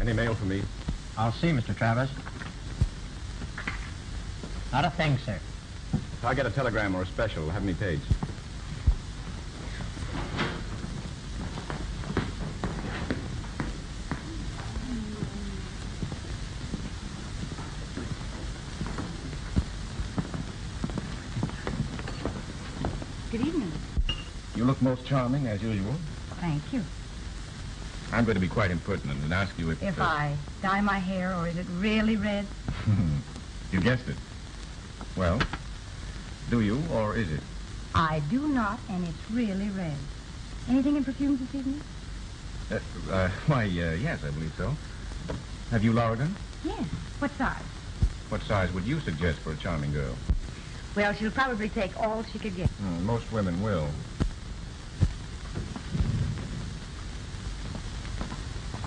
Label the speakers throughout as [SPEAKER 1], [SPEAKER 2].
[SPEAKER 1] Any mail for me?
[SPEAKER 2] I'll see, Mr. Travers. Not a thing, sir.
[SPEAKER 1] If I get a telegram or a special, have me paid.
[SPEAKER 3] Good evening.
[SPEAKER 1] You look most charming, as usual.
[SPEAKER 3] Thank you.
[SPEAKER 1] I'm going to be quite impertinent and ask you if...
[SPEAKER 3] If I dye my hair, or is it really red?
[SPEAKER 1] You guessed it. Well, do you, or is it?
[SPEAKER 3] I do not, and it's really red. Anything in perfumes this evening?
[SPEAKER 1] Yes, I believe so. Have you Lorigan?
[SPEAKER 3] Yes. What size?
[SPEAKER 1] What size would you suggest for a charming girl?
[SPEAKER 3] Well, she'll probably take all she could get.
[SPEAKER 1] Most women will.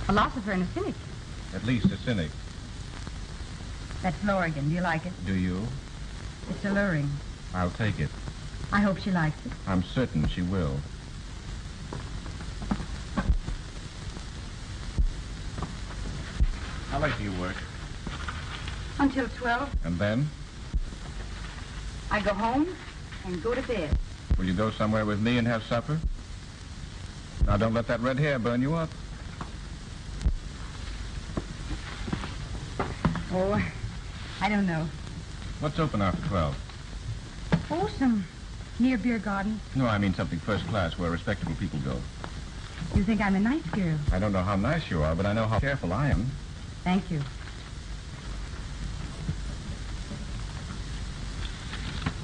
[SPEAKER 3] Philosopher and a cynic.
[SPEAKER 1] At least a cynic.
[SPEAKER 3] That's Lorigan. Do you like it?
[SPEAKER 1] Do you?
[SPEAKER 3] It's alluring.
[SPEAKER 1] I'll take it.
[SPEAKER 3] I hope she likes it.
[SPEAKER 1] I'm certain she will. How late do you work?
[SPEAKER 3] Until 12.
[SPEAKER 1] And then?
[SPEAKER 3] I go home and go to bed.
[SPEAKER 1] Will you go somewhere with me and have supper? Now, don't let that red hair burn you up.
[SPEAKER 3] Oh, I don't know.
[SPEAKER 1] What's open after 12?
[SPEAKER 3] Oh, some near beer garden.
[SPEAKER 1] No, I mean something first class where respectable people go.
[SPEAKER 3] You think I'm a nice girl?
[SPEAKER 1] I don't know how nice you are, but I know how careful I am.
[SPEAKER 3] Thank you.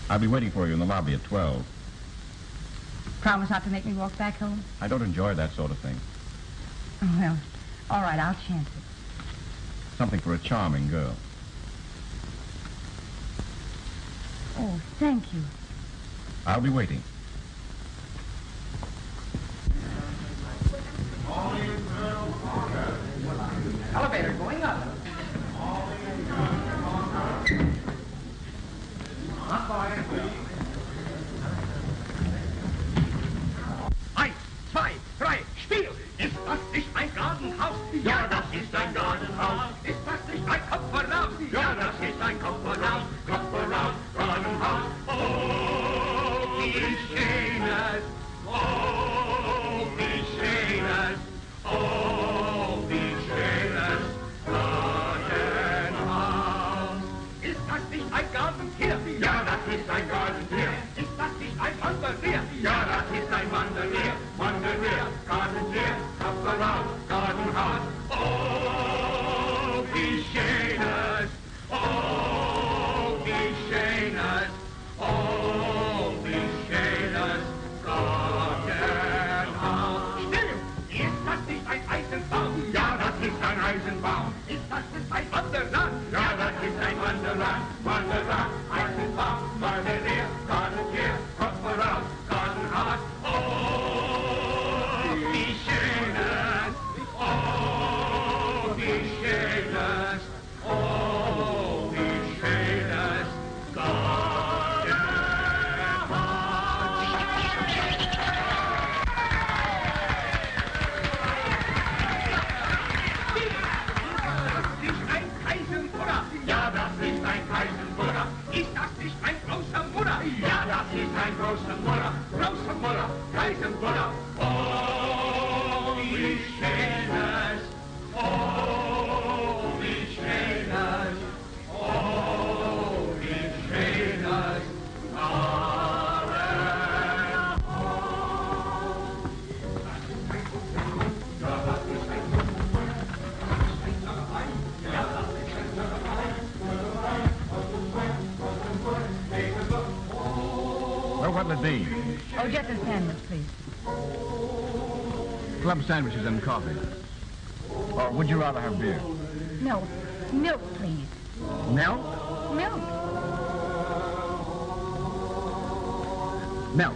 [SPEAKER 1] I'll be waiting for you in the lobby at 12.
[SPEAKER 3] Promise not to make me walk back home?
[SPEAKER 1] I don't enjoy that sort of thing.
[SPEAKER 3] Oh, well, all right, I'll chance it.
[SPEAKER 1] Something for a charming girl.
[SPEAKER 3] Oh, thank you.
[SPEAKER 1] I'll be waiting.
[SPEAKER 2] Elevator going up. Not far.
[SPEAKER 4] 1, 2, 3, Spiel! Ist das nicht ein Gartenhaus? Ja, das ist ein Gartenhaus. Ist das nicht ein Kopf voraus? Ja, das ist ein Kopf voraus. Kopf voraus, Gartenhaus. Oh, wie schön es! Oh, wie schön es! Oh, wie schön es! Gartenhaus. Ist das nicht ein Gartentier? Ja, das ist ein Gartentier. Ist das nicht ein Wandertier? Ja, das ist ein Wandertier. Wandertier, Gartentier, Kopf voraus, Gartenhaus. Oh, wie schön es! Oh, wie schön es! Oh, wie schön es! Gartenhaus. Still! Ist das nicht ein Eisenbaum? Ja, das ist ein Eisenbaum. Ist das nicht ein Wanderrad? Ja, das ist ein Wanderrad. Wanderrad, Eisenbaum, Wandertier, Gartentier, Kopf voraus, Gartenhaus. Oh, wie schön es! Oh, wie schön es! Oh, wie schön es! Ja, das ist ein Kaisenbuddha. Ist das nicht ein großer Buddha? Ja, das ist ein großer Buddha. Großer Buddha, Kaisenbuddha. Oh, wie schön es! Oh, wie schön es! Oh, wie schön es!
[SPEAKER 1] Well, what'll it be?
[SPEAKER 3] Oh, just a sandwich, please.
[SPEAKER 1] Club sandwiches and coffee. Or would you rather have beer?
[SPEAKER 3] Milk. Milk, please.
[SPEAKER 1] Milk?
[SPEAKER 3] Milk.
[SPEAKER 1] Milk.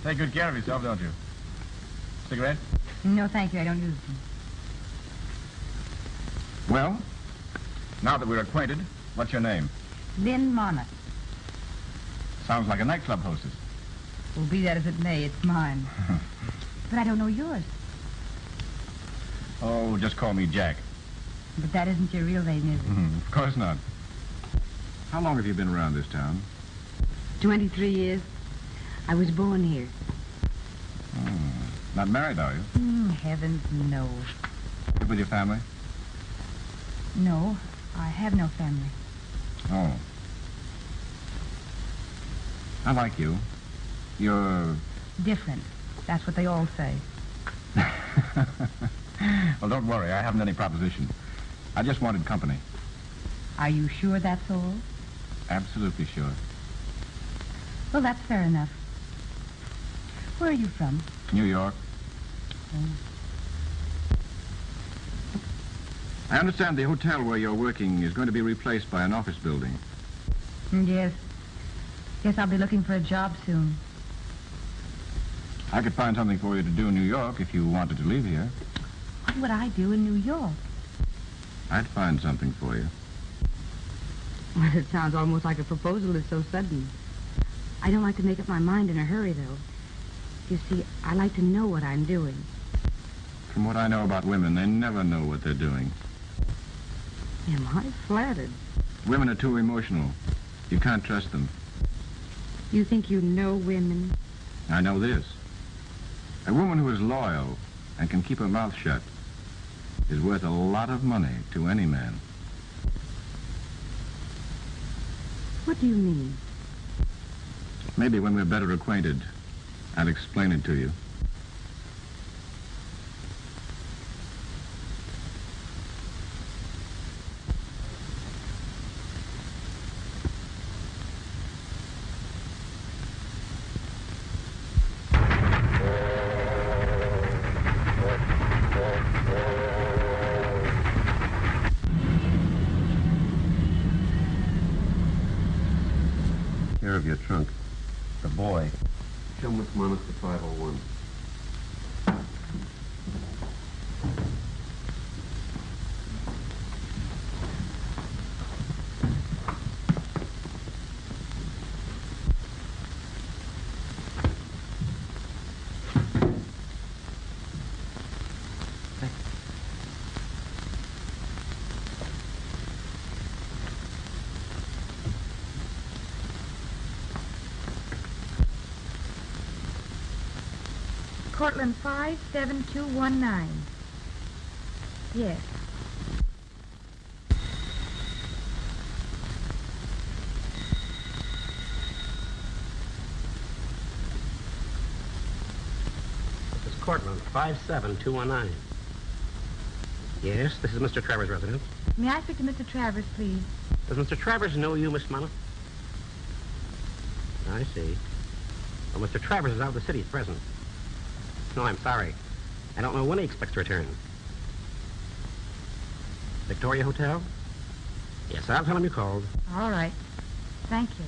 [SPEAKER 1] Take good care of yourself, don't you? Cigarette?
[SPEAKER 3] No, thank you. I don't use them.
[SPEAKER 1] Well, now that we're acquainted, what's your name?
[SPEAKER 3] Lynn Monmouth.
[SPEAKER 1] Sounds like a nightclub hostess.
[SPEAKER 3] Well, be that as it may, it's mine. But I don't know yours.
[SPEAKER 1] Oh, just call me Jack.
[SPEAKER 3] But that isn't your real name, is it?
[SPEAKER 1] Of course not. How long have you been around this town?
[SPEAKER 3] 23 years. I was born here.
[SPEAKER 1] Not married, are you?
[SPEAKER 3] Heavens, no.
[SPEAKER 1] Live with your family?
[SPEAKER 3] No, I have no family.
[SPEAKER 1] Oh. I like you. You're...
[SPEAKER 3] Different. That's what they all say.
[SPEAKER 1] Well, don't worry. I haven't any proposition. I just wanted company.
[SPEAKER 3] Are you sure that's all?
[SPEAKER 1] Absolutely sure.
[SPEAKER 3] Well, that's fair enough. Where are you from?
[SPEAKER 1] New York. I understand the hotel where you're working is going to be replaced by an office building.
[SPEAKER 3] Yes. Guess I'll be looking for a job soon.
[SPEAKER 1] I could find something for you to do in New York if you wanted to leave here.
[SPEAKER 3] What would I do in New York?
[SPEAKER 1] I'd find something for you.
[SPEAKER 3] Well, it sounds almost like a proposal is so sudden. I don't like to make up my mind in a hurry, though. You see, I like to know what I'm doing.
[SPEAKER 1] From what I know about women, they never know what they're doing.
[SPEAKER 3] Am I flattered?
[SPEAKER 1] Women are too emotional. You can't trust them.
[SPEAKER 3] You think you know women?
[SPEAKER 1] I know this. A woman who is loyal and can keep her mouth shut is worth a lot of money to any man.
[SPEAKER 3] What do you mean?
[SPEAKER 1] Maybe when we're better acquainted, I'll explain it to you.
[SPEAKER 5] Care of your trunk.
[SPEAKER 1] The boy.
[SPEAKER 5] Show Miss Monmouth to 501.
[SPEAKER 3] Cortland 57219. Yes.
[SPEAKER 2] This is Cortland 57219. Yes, this is Mr. Travers' residence.
[SPEAKER 3] May I speak to Mr. Travers, please?
[SPEAKER 2] Does Mr. Travers know you, Miss Monmouth? I see. Well, Mr. Travers is out of the city at present. No, I'm sorry. I don't know when he expects to return. Victoria Hotel? Yes, I'll tell him you called.
[SPEAKER 3] All right. Thank you.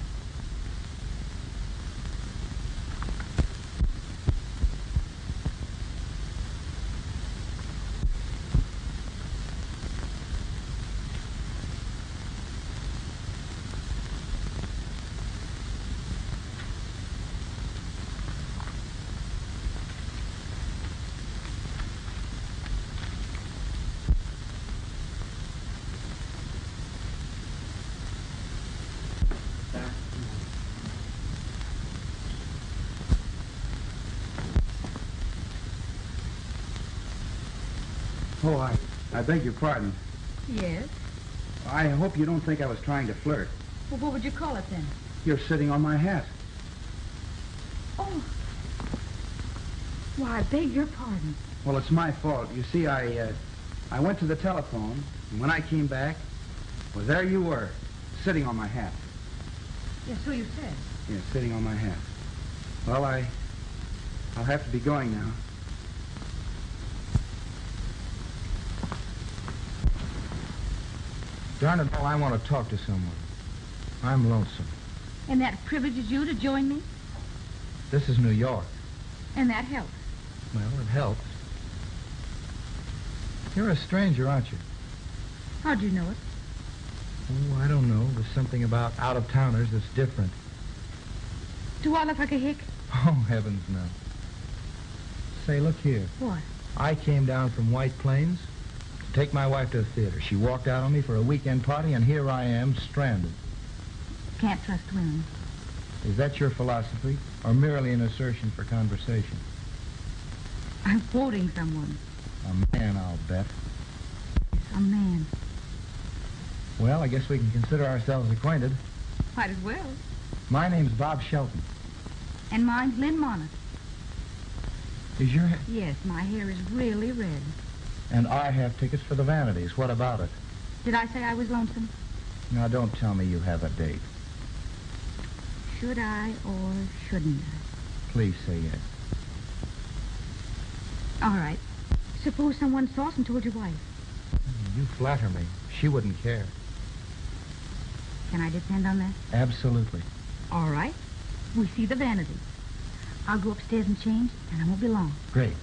[SPEAKER 6] Oh, I beg your pardon.
[SPEAKER 3] Yes?
[SPEAKER 6] I hope you don't think I was trying to flirt.
[SPEAKER 3] Well, what would you call it then?
[SPEAKER 6] You're sitting on my hat.
[SPEAKER 3] Oh. Why, I beg your pardon.
[SPEAKER 6] Well, it's my fault. You see, I went to the telephone, and when I came back, well, there you were, sitting on my hat.
[SPEAKER 3] Yes, so you said.
[SPEAKER 6] Yeah, sitting on my hat. Well, I'll have to be going now. Darn it all, I want to talk to someone. I'm lonesome.
[SPEAKER 3] And that privileges you to join me?
[SPEAKER 6] This is New York.
[SPEAKER 3] And that helps.
[SPEAKER 6] Well, it helps. You're a stranger, aren't you?
[SPEAKER 3] How'd you know it?
[SPEAKER 6] Oh, I don't know. There's something about out-of-towners that's different.
[SPEAKER 3] Do I look like a hick?
[SPEAKER 7] Oh, heavens, no. Say, look here.
[SPEAKER 3] What?
[SPEAKER 7] I came down from White Plains to take my wife to the theater. She walked out on me for a weekend party, and here I am, stranded.
[SPEAKER 3] Can't trust women.
[SPEAKER 7] Is that your philosophy, or merely an assertion for conversation?
[SPEAKER 3] I'm quoting someone.
[SPEAKER 7] A man, I'll bet.
[SPEAKER 3] A man.
[SPEAKER 7] Well, I guess we can consider ourselves acquainted.
[SPEAKER 3] Might as well.
[SPEAKER 7] My name's Bob Shelton.
[SPEAKER 3] And mine's Lynn Monmouth.
[SPEAKER 7] Is your...
[SPEAKER 3] Yes, my hair is really red.
[SPEAKER 7] And I have tickets for the Vanities. What about it?
[SPEAKER 3] Did I say I was lonesome?
[SPEAKER 7] Now, don't tell me you have a date.
[SPEAKER 3] Should I or shouldn't I?
[SPEAKER 7] Please say yes.
[SPEAKER 3] All right. Suppose someone saw us and told your wife.
[SPEAKER 7] You flatter me. She wouldn't care.
[SPEAKER 3] Can I depend on that?
[SPEAKER 7] Absolutely.
[SPEAKER 3] All right. We see the Vanity. I'll go upstairs and change, and I won't be long.
[SPEAKER 7] Great.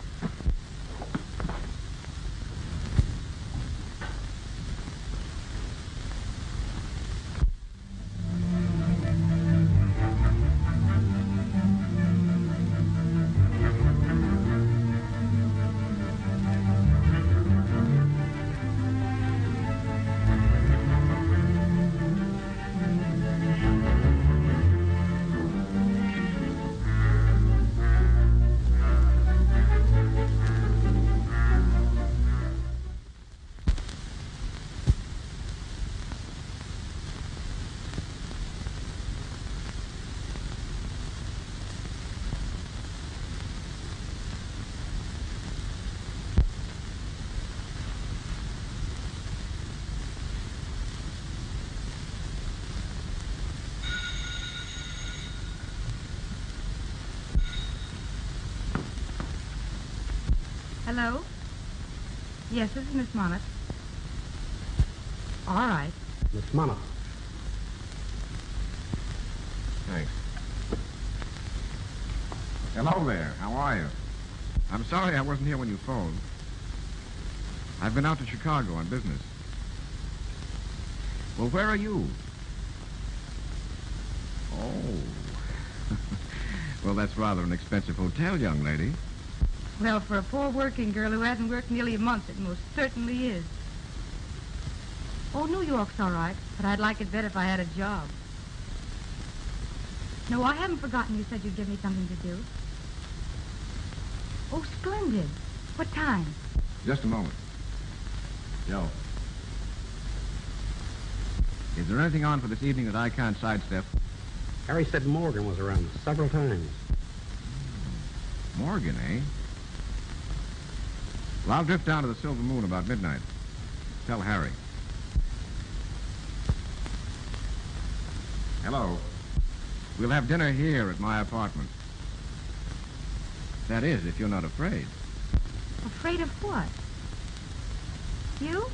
[SPEAKER 3] Hello? Yes, this is Miss Monmouth. All right.
[SPEAKER 2] Miss Monmouth.
[SPEAKER 1] Thanks. Hello there. How are you? I'm sorry I wasn't here when you phoned. I've been out to Chicago on business. Well, where are you? Oh. Well, that's rather an expensive hotel, young lady.
[SPEAKER 3] Well, for a poor working girl who hasn't worked nearly a month, it most certainly is. Oh, New York's all right, but I'd like it better if I had a job. No, I haven't forgotten you said you'd give me something to do. Oh, splendid. What time?
[SPEAKER 1] Just a moment. Joe. Is there anything on for this evening that I can't sidestep?
[SPEAKER 2] Harry said Morgan was around several times.
[SPEAKER 1] Morgan, eh? Well, I'll drift down to the Silver Moon about midnight. Tell Harry. Hello. We'll have dinner here at my apartment. That is, if you're not afraid.
[SPEAKER 3] Afraid of what? You?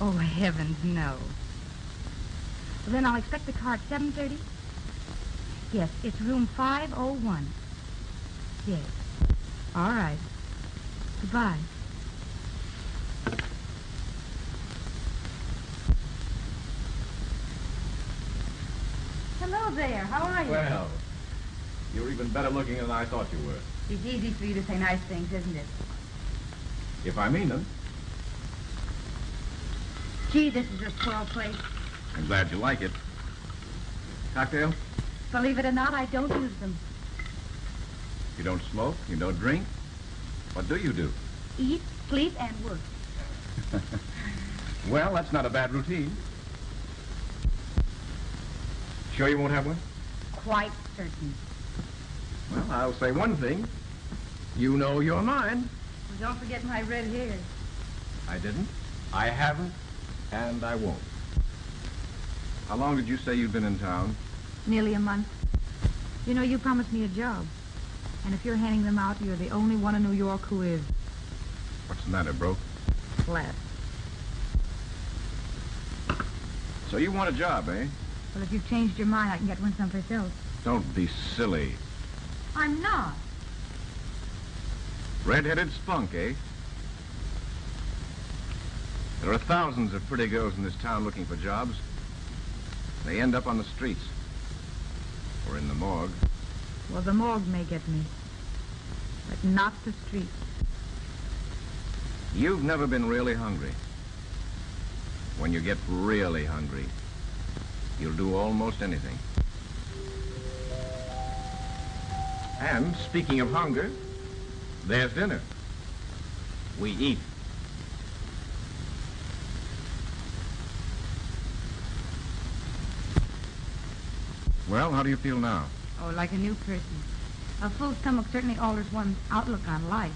[SPEAKER 3] Oh, heavens, no. Well, then I'll expect the car at 7:30? Yes, it's room 501. Yes. All right. Goodbye. Hello there. How are you?
[SPEAKER 1] Well, you're even better looking than I thought you were.
[SPEAKER 3] It's easy for you to say nice things, isn't it?
[SPEAKER 1] If I mean them.
[SPEAKER 3] Gee, this is a swell place.
[SPEAKER 1] I'm glad you like it. Cocktail?
[SPEAKER 3] Believe it or not, I don't use them.
[SPEAKER 1] You don't smoke? You don't drink? What do you do?
[SPEAKER 3] Eat, sleep, and work.
[SPEAKER 1] Well, that's not a bad routine. Sure you won't have one?
[SPEAKER 3] Quite certain.
[SPEAKER 1] Well, I'll say one thing. You know you're mine.
[SPEAKER 3] Well, don't forget my red hair.
[SPEAKER 1] I didn't. I haven't. And I won't. How long did you say you'd been in town?
[SPEAKER 3] Nearly a month. You know, you promised me a job. And if you're handing them out, you're the only one in New York who is.
[SPEAKER 1] What's the matter, bro?
[SPEAKER 3] Flat.
[SPEAKER 1] So you want a job, eh?
[SPEAKER 3] Well, if you've changed your mind, I can get one someplace else.
[SPEAKER 1] Don't be silly.
[SPEAKER 3] I'm not.
[SPEAKER 1] Red-headed spunk, eh? There are thousands of pretty girls in this town looking for jobs. They end up on the streets. Or in the morgue.
[SPEAKER 8] Well, the morgue may get me, but not the street.
[SPEAKER 1] You've never been really hungry. When you get really hungry, you'll do almost anything. And speaking of hunger, there's dinner. We eat. Well, how do you feel now?
[SPEAKER 3] Oh, like a new person. A full stomach certainly alters one's outlook on life.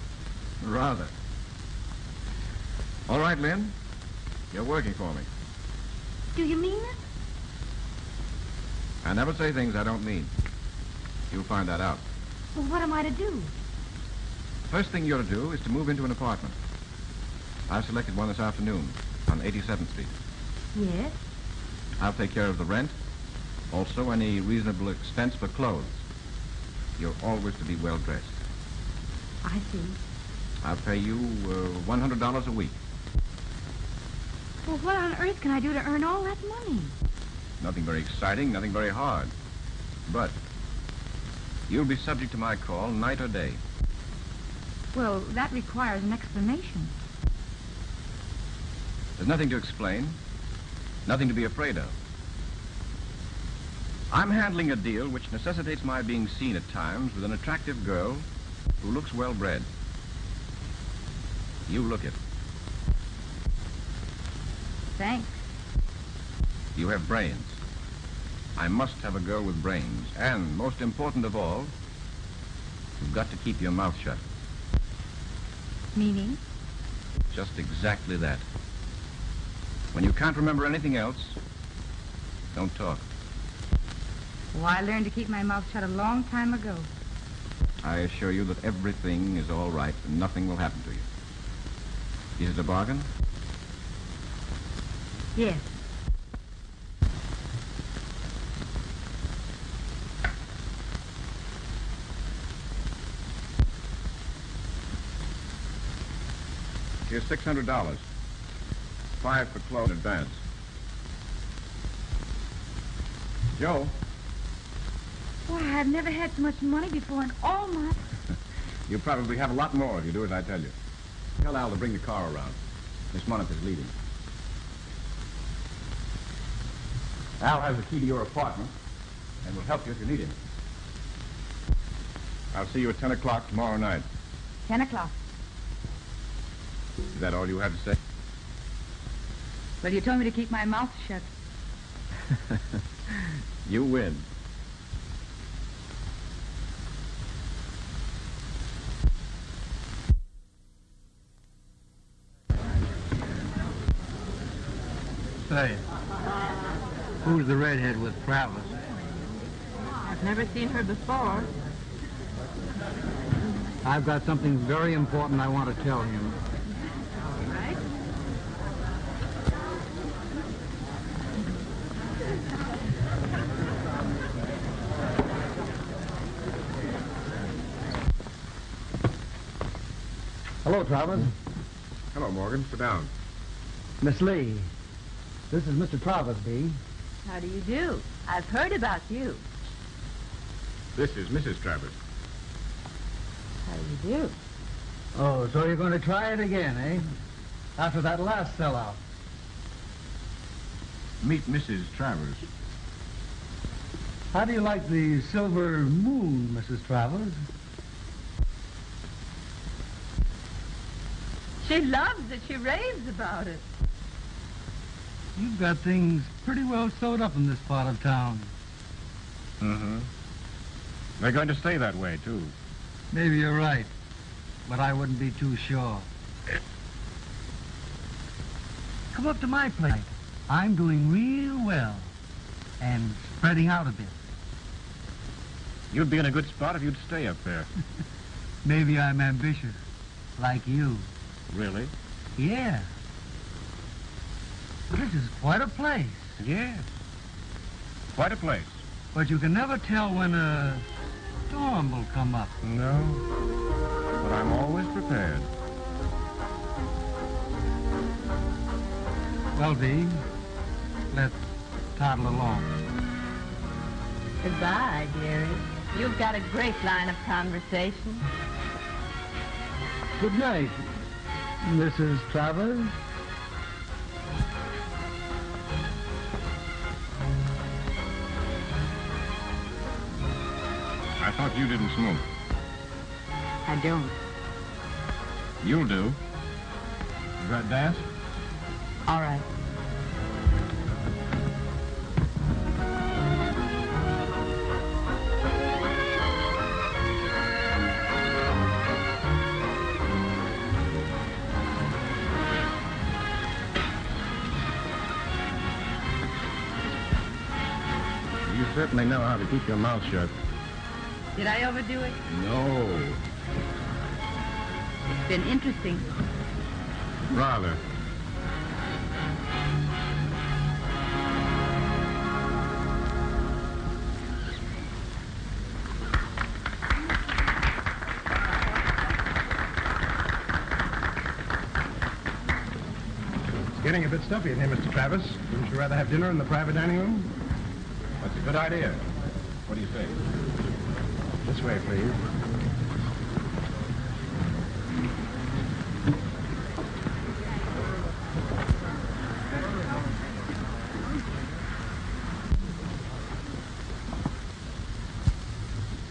[SPEAKER 1] Rather. All right, Lynn. You're working for me.
[SPEAKER 3] Do you mean it?
[SPEAKER 1] I never say things I don't mean. You'll find that out.
[SPEAKER 3] Well, what am I to do?
[SPEAKER 1] First thing you're to do is to move into an apartment. I've selected one this afternoon on 87th Street.
[SPEAKER 3] Yes?
[SPEAKER 1] I'll take care of the rent. Also, any reasonable expense for clothes. You're always to be well dressed.
[SPEAKER 3] I see.
[SPEAKER 1] I'll pay you $100 a week.
[SPEAKER 3] Well, what on earth can I do to earn all that money?
[SPEAKER 1] Nothing very exciting, nothing very hard. But you'll be subject to my call night or day.
[SPEAKER 3] Well, that requires an explanation.
[SPEAKER 1] There's nothing to explain, nothing to be afraid of. I'm handling a deal which necessitates my being seen at times with an attractive girl who looks well-bred. You look it.
[SPEAKER 3] Thanks.
[SPEAKER 1] You have brains. I must have a girl with brains. And, most important of all, you've got to keep your mouth shut.
[SPEAKER 3] Meaning?
[SPEAKER 1] Just exactly that. When you can't remember anything else, don't talk.
[SPEAKER 3] Well, I learned to keep my mouth shut a long time ago.
[SPEAKER 1] I assure you that everything is all right and nothing will happen to you. Is it a bargain?
[SPEAKER 3] Yes.
[SPEAKER 1] Here's $600. $5 for clothes in advance. Joe?
[SPEAKER 3] Why, I've never had so much money before in all my...
[SPEAKER 1] You'll probably have a lot more if you do as I tell you. Tell Al to bring the car around. Miss Monmouth is leading. Al has the key to your apartment and will help you if you need him. I'll see you at 10 o'clock tomorrow night.
[SPEAKER 3] 10 o'clock.
[SPEAKER 1] Is that all you have to say?
[SPEAKER 3] Well, you told me to keep my mouth shut.
[SPEAKER 1] You win.
[SPEAKER 6] Say, who's the redhead with Travis?
[SPEAKER 8] I've never seen her before.
[SPEAKER 6] I've got something very important I want to tell him.
[SPEAKER 8] All right.
[SPEAKER 6] Hello, Travis.
[SPEAKER 1] Hello, Morgan. Sit down.
[SPEAKER 6] Miss Lee, this is Mr. Travis, B.
[SPEAKER 8] How do you do? I've heard about you.
[SPEAKER 1] This is Mrs. Travers.
[SPEAKER 8] How do you do?
[SPEAKER 6] Oh, so you're going to try it again, eh? After that last sellout.
[SPEAKER 1] Meet Mrs. Travers.
[SPEAKER 6] How do you like the silver moon, Mrs. Travers?
[SPEAKER 8] She loves it. She raves about it.
[SPEAKER 6] You've got things pretty well sewed up in this part of town.
[SPEAKER 1] Mm-hmm. They're going to stay that way, too.
[SPEAKER 6] Maybe you're right, but I wouldn't be too sure. Come up to my place. I'm doing real well and spreading out a bit.
[SPEAKER 1] You'd be in a good spot if you'd stay up there.
[SPEAKER 6] Maybe I'm ambitious, like you.
[SPEAKER 1] Really?
[SPEAKER 6] Yeah. This is quite a place.
[SPEAKER 1] Yes. Quite a place.
[SPEAKER 6] But you can never tell when a storm will come up.
[SPEAKER 1] No. But I'm always prepared.
[SPEAKER 6] Well, V, let's toddle along.
[SPEAKER 8] Goodbye, dearie.
[SPEAKER 9] You've got a great line of conversation.
[SPEAKER 7] Good night, Mrs. Travers.
[SPEAKER 1] I thought you didn't smoke.
[SPEAKER 3] I don't.
[SPEAKER 1] You'll do. You got gas?
[SPEAKER 3] All right.
[SPEAKER 1] You certainly know how to keep your mouth shut.
[SPEAKER 3] Did I overdo it?
[SPEAKER 1] No.
[SPEAKER 3] It's been interesting.
[SPEAKER 1] Rather.
[SPEAKER 6] It's getting a bit stuffy in here, Mr. Travis. Wouldn't you rather have dinner in the private dining room?
[SPEAKER 1] That's a good idea. What do you say?
[SPEAKER 6] This way, please.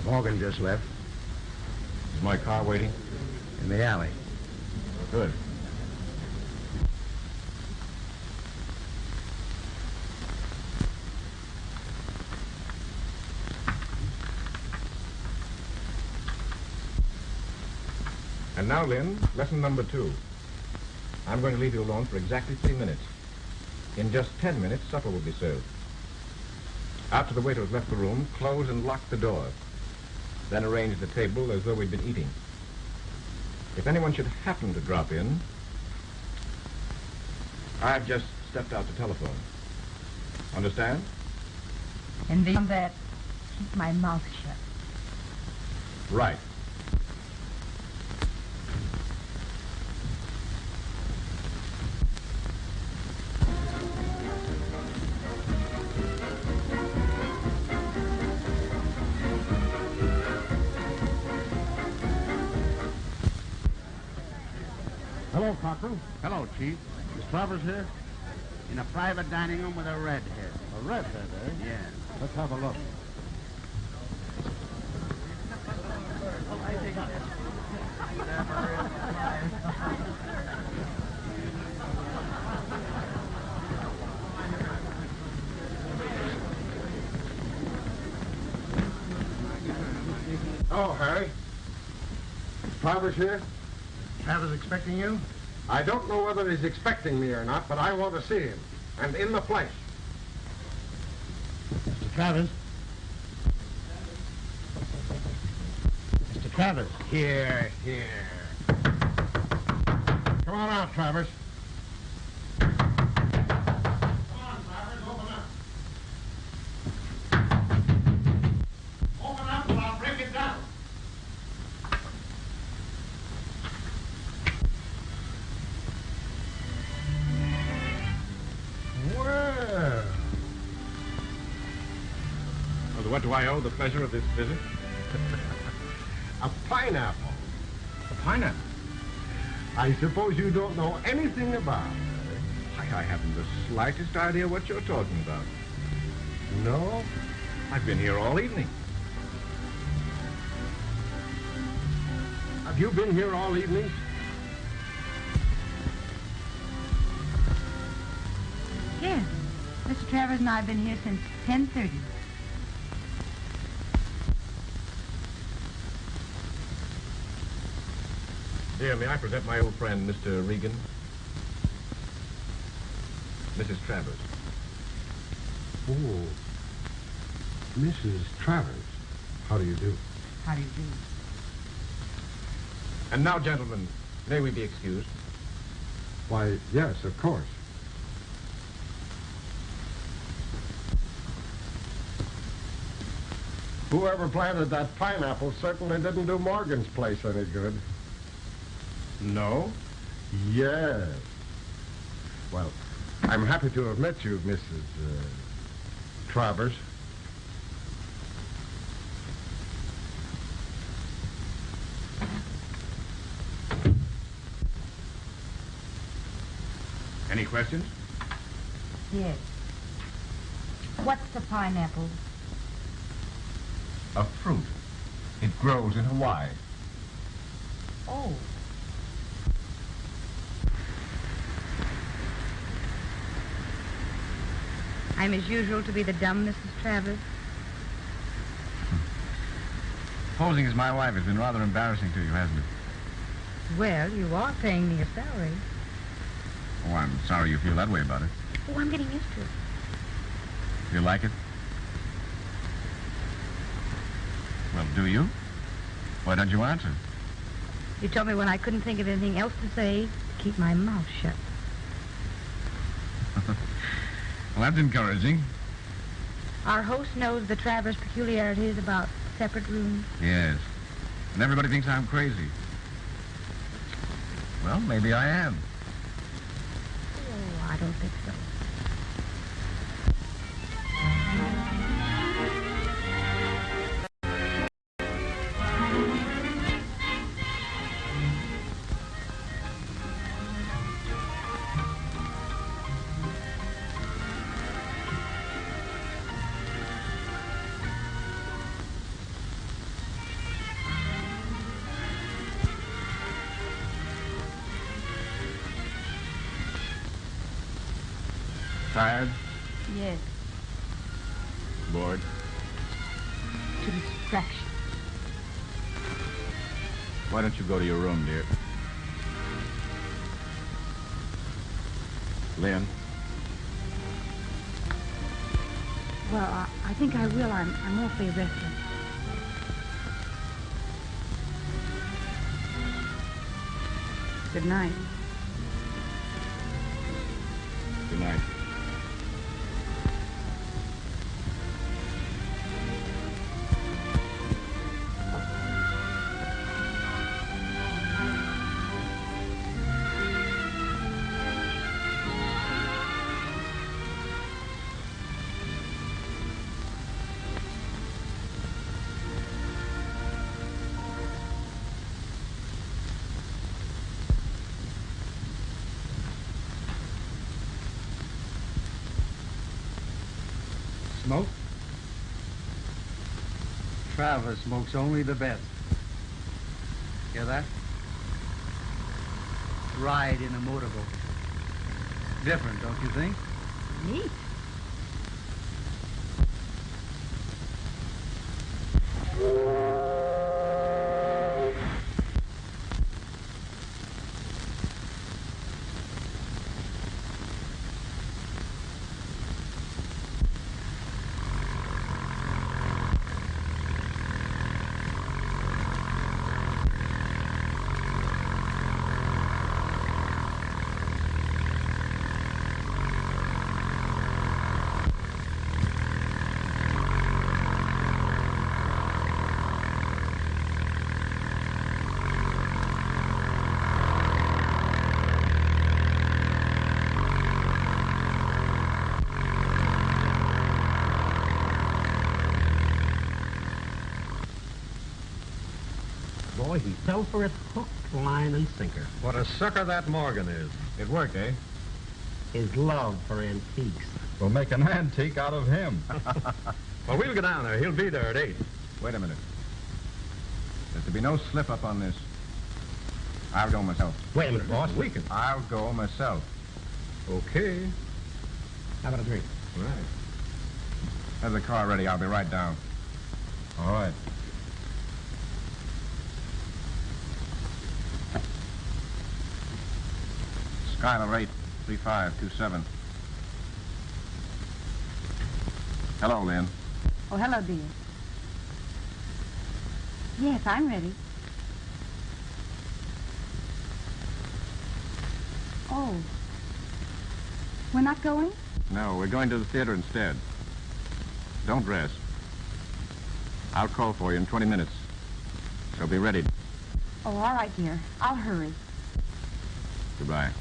[SPEAKER 6] Morgan just left.
[SPEAKER 1] Is my car waiting?
[SPEAKER 6] In the alley.
[SPEAKER 1] Good. And now, Lynn, lesson number 2. I'm going to leave you alone for exactly 3 minutes. In just 10 minutes, supper will be served. After the waiter has left the room, close and lock the door. Then arrange the table as though we'd been eating. If anyone should happen to drop in, I've just stepped out to telephone. Understand?
[SPEAKER 8] And beyond that, keep my mouth shut.
[SPEAKER 1] Right.
[SPEAKER 10] Hello, Cochran.
[SPEAKER 6] Hello, Chief.
[SPEAKER 10] Is Travers here?
[SPEAKER 6] In a private dining room with a redhead.
[SPEAKER 10] A redhead, eh?
[SPEAKER 6] Yeah.
[SPEAKER 10] Let's have a look.
[SPEAKER 11] Oh, Harry. Travers here?
[SPEAKER 6] Travers expecting you?
[SPEAKER 11] I don't know whether he's expecting me or not, but I want to see him. And in the flesh.
[SPEAKER 6] Mr. Travers? Mr. Travers?
[SPEAKER 11] Here. Come on out, Travers. Come on, Travers, open up. Open up or I'll break it down.
[SPEAKER 1] Well, what do I owe the pleasure of this visit?
[SPEAKER 11] A pineapple.
[SPEAKER 1] A pineapple.
[SPEAKER 11] I suppose you don't know anything about it.
[SPEAKER 1] I haven't the slightest idea what you're talking about.
[SPEAKER 11] No?
[SPEAKER 1] I've been here all evening.
[SPEAKER 11] Have you been here all evening?
[SPEAKER 3] Yes. Mr. Travers and I have been here since 10:30.
[SPEAKER 1] Dear, may I present my old friend, Mr. Regan? Mrs. Travers.
[SPEAKER 11] Oh, Mrs. Travers. How do you do?
[SPEAKER 3] How do you do?
[SPEAKER 1] And now, gentlemen, may we be excused?
[SPEAKER 11] Why, yes, of course. Whoever planted that pineapple certainly didn't do Morgan's place any good.
[SPEAKER 1] No.
[SPEAKER 11] Yes. Well, I'm happy to have met you, Mrs. Travers.
[SPEAKER 1] Any questions?
[SPEAKER 3] Yes. What's a pineapple?
[SPEAKER 1] A fruit. It grows in Hawaii.
[SPEAKER 3] Oh. I'm as usual to be the dumb Mrs. Travers.
[SPEAKER 1] Posing as my wife has been rather embarrassing to you, hasn't it?
[SPEAKER 3] Well, you are paying me a salary.
[SPEAKER 1] Oh, I'm sorry you feel that way about it.
[SPEAKER 3] Oh, I'm getting used to it.
[SPEAKER 1] You like it? Well, do you? Why don't you answer?
[SPEAKER 3] You told me when I couldn't think of anything else to say, to keep my mouth shut.
[SPEAKER 1] Well, that's encouraging.
[SPEAKER 3] Our host knows the Travers peculiarities about separate rooms.
[SPEAKER 1] Yes. And everybody thinks I'm crazy. Well, maybe I am.
[SPEAKER 3] Oh, I don't think so.
[SPEAKER 1] Tired?
[SPEAKER 3] Yes,
[SPEAKER 1] Bored?
[SPEAKER 3] to distraction.
[SPEAKER 1] Why don't you go to your room, dear? Lynn?
[SPEAKER 3] Well, I think I will. I'm awfully restless. Good night.
[SPEAKER 1] Good night.
[SPEAKER 6] Smoke? Travers smokes only the best. Hear that? Ride in a motorboat. Different, don't you think?
[SPEAKER 3] Neat.
[SPEAKER 2] Boy, he fell for it hook, line, and sinker.
[SPEAKER 10] What a sucker that Morgan is.
[SPEAKER 1] It worked, eh?
[SPEAKER 2] His love for antiques.
[SPEAKER 7] We'll make an antique out of him.
[SPEAKER 10] Well, we'll go down there. He'll be there at 8.
[SPEAKER 1] Wait a minute. There's to be no slip-up on this. I'll go myself.
[SPEAKER 2] Wait a minute, boss.
[SPEAKER 10] We can.
[SPEAKER 1] I'll go myself.
[SPEAKER 10] Okay.
[SPEAKER 2] How about a drink?
[SPEAKER 10] Right.
[SPEAKER 1] Have the car ready. I'll be right down.
[SPEAKER 7] All right.
[SPEAKER 1] Skylar rate 3527. Hello, Lynn.
[SPEAKER 3] Oh, hello, dear. Yes, I'm ready. Oh. We're not going?
[SPEAKER 1] No, we're going to the theater instead. Don't dress. I'll call for you in 20 minutes. So be ready.
[SPEAKER 3] Oh, all right, dear. I'll hurry.
[SPEAKER 1] Goodbye.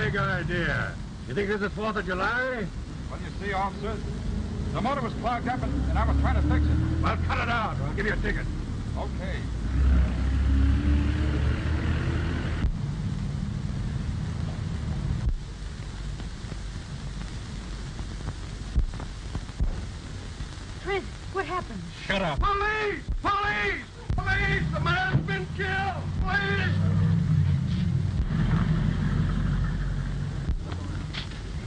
[SPEAKER 11] big idea. You think this is 4th of July?
[SPEAKER 1] Well, you see, officer, the motor was clogged up and I was trying to fix it.
[SPEAKER 11] Well, cut it out, or I'll give you a ticket.
[SPEAKER 1] Okay.
[SPEAKER 3] Chris, what happened?
[SPEAKER 11] Shut up. Police! Police! Police! The man's been killed! Police!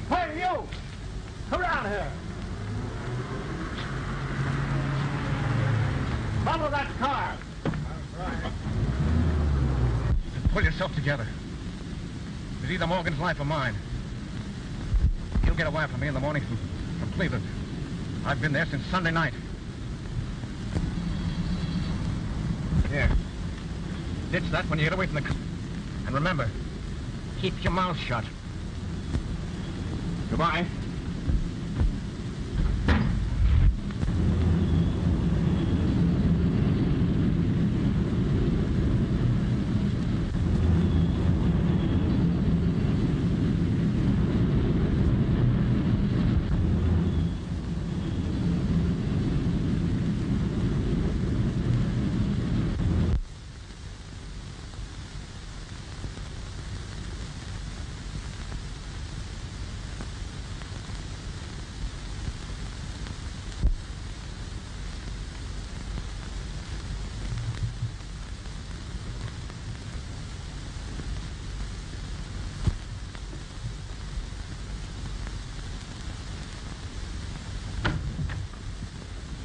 [SPEAKER 11] Hey, you! Come around here. Follow that car.
[SPEAKER 6] Pull yourself together. It's either Morgan's life or mine. He'll get a wire from me in the morning from Cleveland. I've been there since Sunday night. Here. Ditch that when you get away from the car. And remember, keep your mouth shut. Goodbye.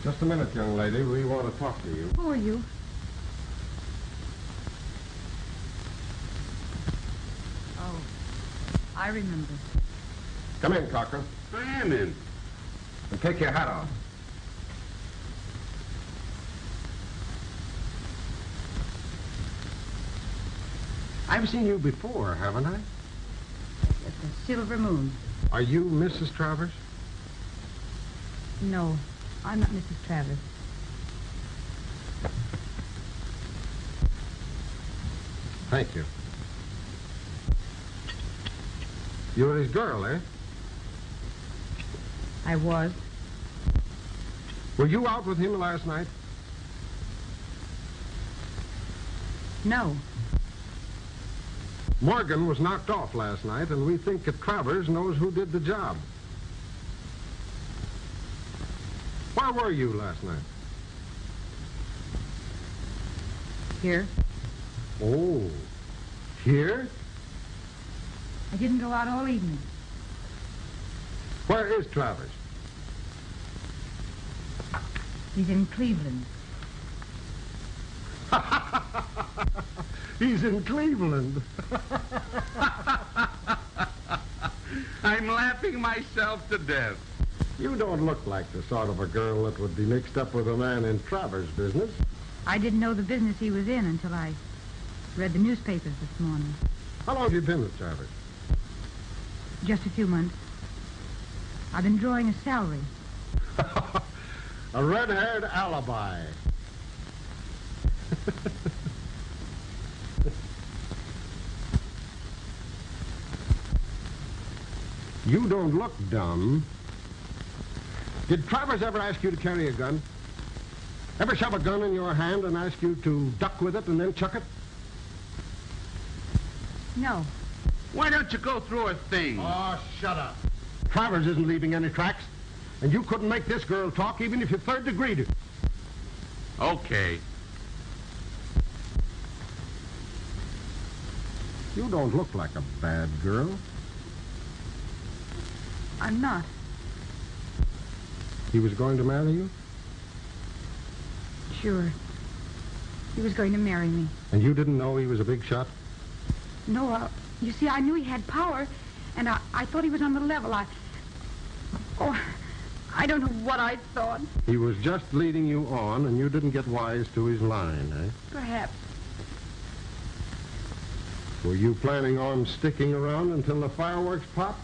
[SPEAKER 5] Just a minute, young lady. We want to talk to you.
[SPEAKER 3] Who are you? Oh, I remember.
[SPEAKER 5] Come in, Cochran.
[SPEAKER 11] I am in.
[SPEAKER 5] And take your hat off.
[SPEAKER 11] I've seen you before, haven't I?
[SPEAKER 3] It's a silver moon.
[SPEAKER 11] Are you Mrs. Travers?
[SPEAKER 3] No, I'm not Mrs. Travis.
[SPEAKER 11] Thank you. You're his girl, eh?
[SPEAKER 3] I was.
[SPEAKER 11] Were you out with him last night?
[SPEAKER 3] No.
[SPEAKER 11] Morgan was knocked off last night, and we think that Travers knows who did the job. Where were you last night?
[SPEAKER 3] Here.
[SPEAKER 11] Oh, here?
[SPEAKER 3] I didn't go out all evening.
[SPEAKER 11] Where is Travers?
[SPEAKER 3] He's in Cleveland.
[SPEAKER 11] He's in Cleveland. I'm laughing myself to death. You don't look like the sort of a girl that would be mixed up with a man in Travers' business.
[SPEAKER 3] I didn't know the business he was in until I read the newspapers this morning.
[SPEAKER 11] How long have you been with Travers?
[SPEAKER 3] Just a few months. I've been drawing a salary.
[SPEAKER 11] A red-haired alibi. You don't look dumb. Did Travers ever ask you to carry a gun? Ever shove a gun in your hand and ask you to duck with it and then chuck it?
[SPEAKER 3] No.
[SPEAKER 11] Why don't you go through a thing? Oh, shut up. Travers isn't leaving any tracks, and you couldn't make this girl talk even if you third degreed her. Okay. You don't look like a bad girl.
[SPEAKER 3] I'm not.
[SPEAKER 11] He was going to marry you?
[SPEAKER 3] Sure. He was going to marry me.
[SPEAKER 11] And you didn't know he was a big shot?
[SPEAKER 3] No, you see, I knew he had power, and I thought he was on the level. I don't know what I thought.
[SPEAKER 11] He was just leading you on, and you didn't get wise to his line, eh?
[SPEAKER 3] Perhaps.
[SPEAKER 11] Were you planning on sticking around until the fireworks pop?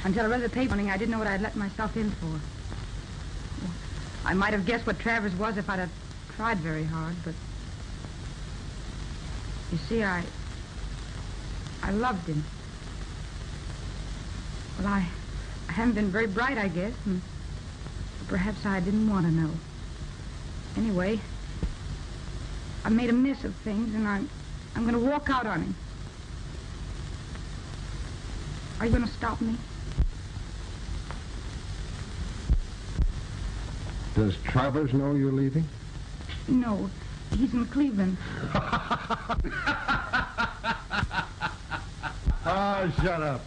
[SPEAKER 3] Until I read the paper, I didn't know what I'd let myself in for. Well, I might have guessed what Travers was if I'd have tried very hard, but You see, I loved him. Well, I haven't been very bright, I guess, and perhaps I didn't want to know. Anyway, I made a mess of things, and I'm going to walk out on him. Are you going to stop me?
[SPEAKER 11] Does Travers know you're leaving?
[SPEAKER 3] No, he's in Cleveland.
[SPEAKER 11] Oh, shut up.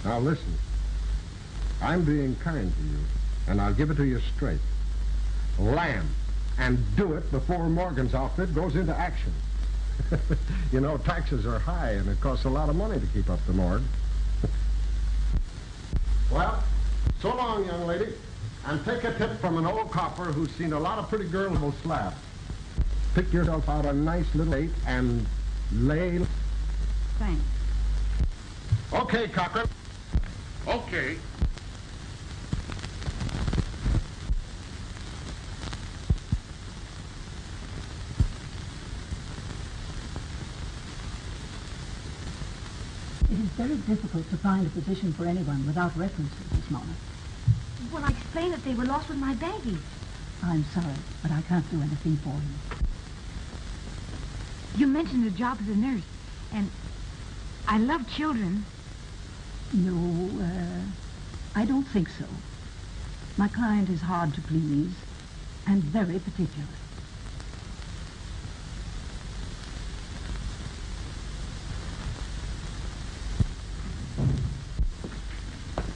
[SPEAKER 11] Now, listen. I'm being kind to you, and I'll give it to you straight. Land, and do it before Morgan's outfit goes into action. You know, taxes are high, and it costs a lot of money to keep up the morgue. Well, so long, young lady. And take a tip from an old copper who's seen a lot of pretty girls will slap. Pick yourself out a nice little date and lay...
[SPEAKER 3] Thanks.
[SPEAKER 11] Okay, Cochran.
[SPEAKER 5] Okay.
[SPEAKER 12] It is very difficult to find a position for anyone without references, Miss Mona.
[SPEAKER 3] Well, I explained that they were lost with my baggage.
[SPEAKER 12] I'm sorry, but I can't do anything for you.
[SPEAKER 3] You mentioned a job as a nurse, and I love children.
[SPEAKER 12] No, I don't think so. My client is hard to please and very particular.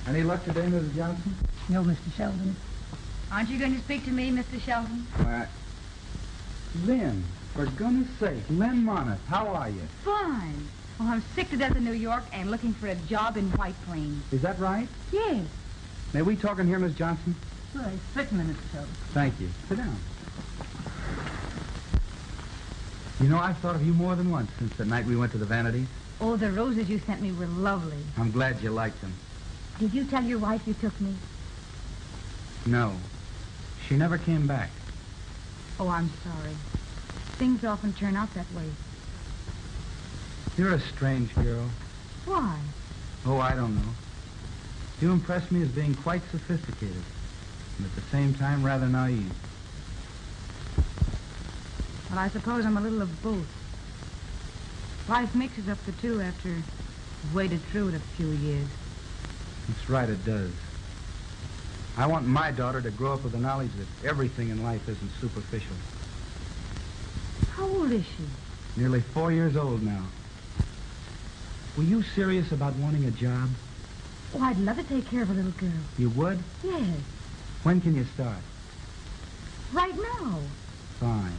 [SPEAKER 7] Any luck today, Mrs. Johnson?
[SPEAKER 12] No, Mr. Sheldon.
[SPEAKER 3] Aren't you going to speak to me, Mr. Sheldon?
[SPEAKER 7] Lynn, for goodness sake, Lynn Monmouth, how are you?
[SPEAKER 3] Fine. Oh, I'm sick to death in New York and looking for a job in White Plains.
[SPEAKER 7] Is that right?
[SPEAKER 3] Yes.
[SPEAKER 7] May we talk in here, Miss Johnson?
[SPEAKER 12] Right, certainly, Mr. Sheldon.
[SPEAKER 7] Thank you. Sit down. You know, I've thought of you more than once since the night we went to the Vanities.
[SPEAKER 3] Oh, the roses you sent me were lovely.
[SPEAKER 7] I'm glad you liked them.
[SPEAKER 3] Did you tell your wife you took me?
[SPEAKER 7] No. She never came back.
[SPEAKER 3] Oh, I'm sorry. Things often turn out that way.
[SPEAKER 7] You're a strange girl.
[SPEAKER 3] Why?
[SPEAKER 7] Oh, I don't know. You impress me as being quite sophisticated, and at the same time rather naive.
[SPEAKER 3] Well, I suppose I'm a little of both. Life mixes up the two after you've waded through it a few years.
[SPEAKER 7] That's right, it does. I want my daughter to grow up with the knowledge that everything in life isn't superficial.
[SPEAKER 3] How old is she?
[SPEAKER 7] Nearly 4 years old now. Were you serious about wanting a job?
[SPEAKER 3] Oh, I'd love to take care of a little girl.
[SPEAKER 7] You would?
[SPEAKER 3] Yes.
[SPEAKER 7] When can you start?
[SPEAKER 3] Right now.
[SPEAKER 7] Fine.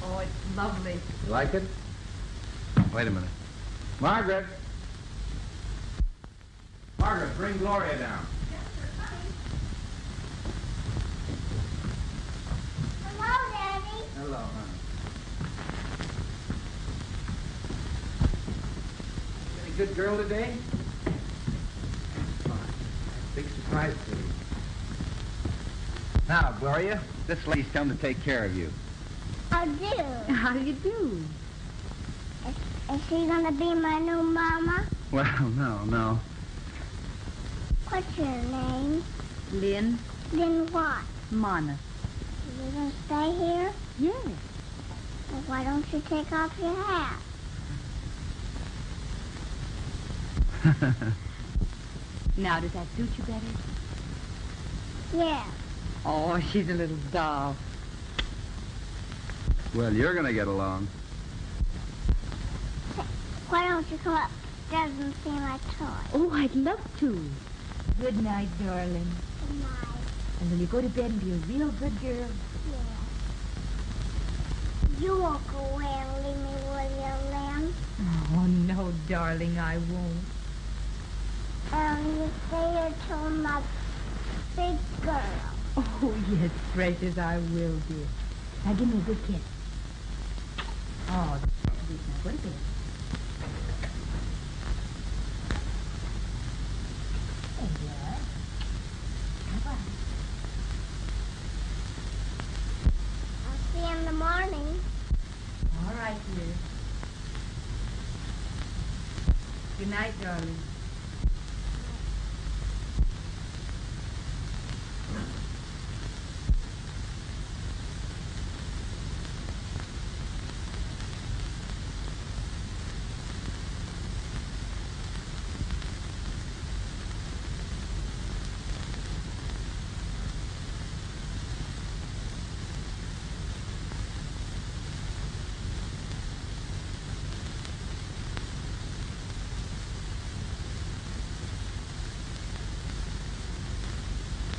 [SPEAKER 3] Oh, it's lovely.
[SPEAKER 7] You like it? Wait a minute. Margaret! Margaret, bring Gloria down.
[SPEAKER 13] Hello, Daddy.
[SPEAKER 7] Hello, honey. Any good girl today? Fine. Big surprise for you. Now, Gloria, this lady's come to take care of you.
[SPEAKER 13] How do?
[SPEAKER 3] How do you do?
[SPEAKER 13] Is she gonna be my new mama?
[SPEAKER 7] Well, no.
[SPEAKER 13] What's your name?
[SPEAKER 3] Lynn.
[SPEAKER 13] Then what?
[SPEAKER 3] Mona.
[SPEAKER 13] You gonna stay here?
[SPEAKER 3] Yes.
[SPEAKER 13] Well, why don't you take off your hat?
[SPEAKER 3] Now, does that suit you better?
[SPEAKER 13] Yeah.
[SPEAKER 3] Oh, she's a little doll.
[SPEAKER 7] Well, you're going to get along.
[SPEAKER 13] Why don't you come up? Doesn't seem like toy.
[SPEAKER 3] Oh, I'd love to. Good night, darling.
[SPEAKER 13] Good night.
[SPEAKER 3] And when you go to bed and be a real good girl.
[SPEAKER 13] Yeah. You won't go away and leave me, will you, Lynn?
[SPEAKER 3] Oh, no, darling, I won't.
[SPEAKER 13] You stay here till I'm a big girl.
[SPEAKER 3] Oh, yes, precious, I will, dear. Now, give me a good kiss. Oh, sweet. Now, go to bed. right, dear. Good night, darling.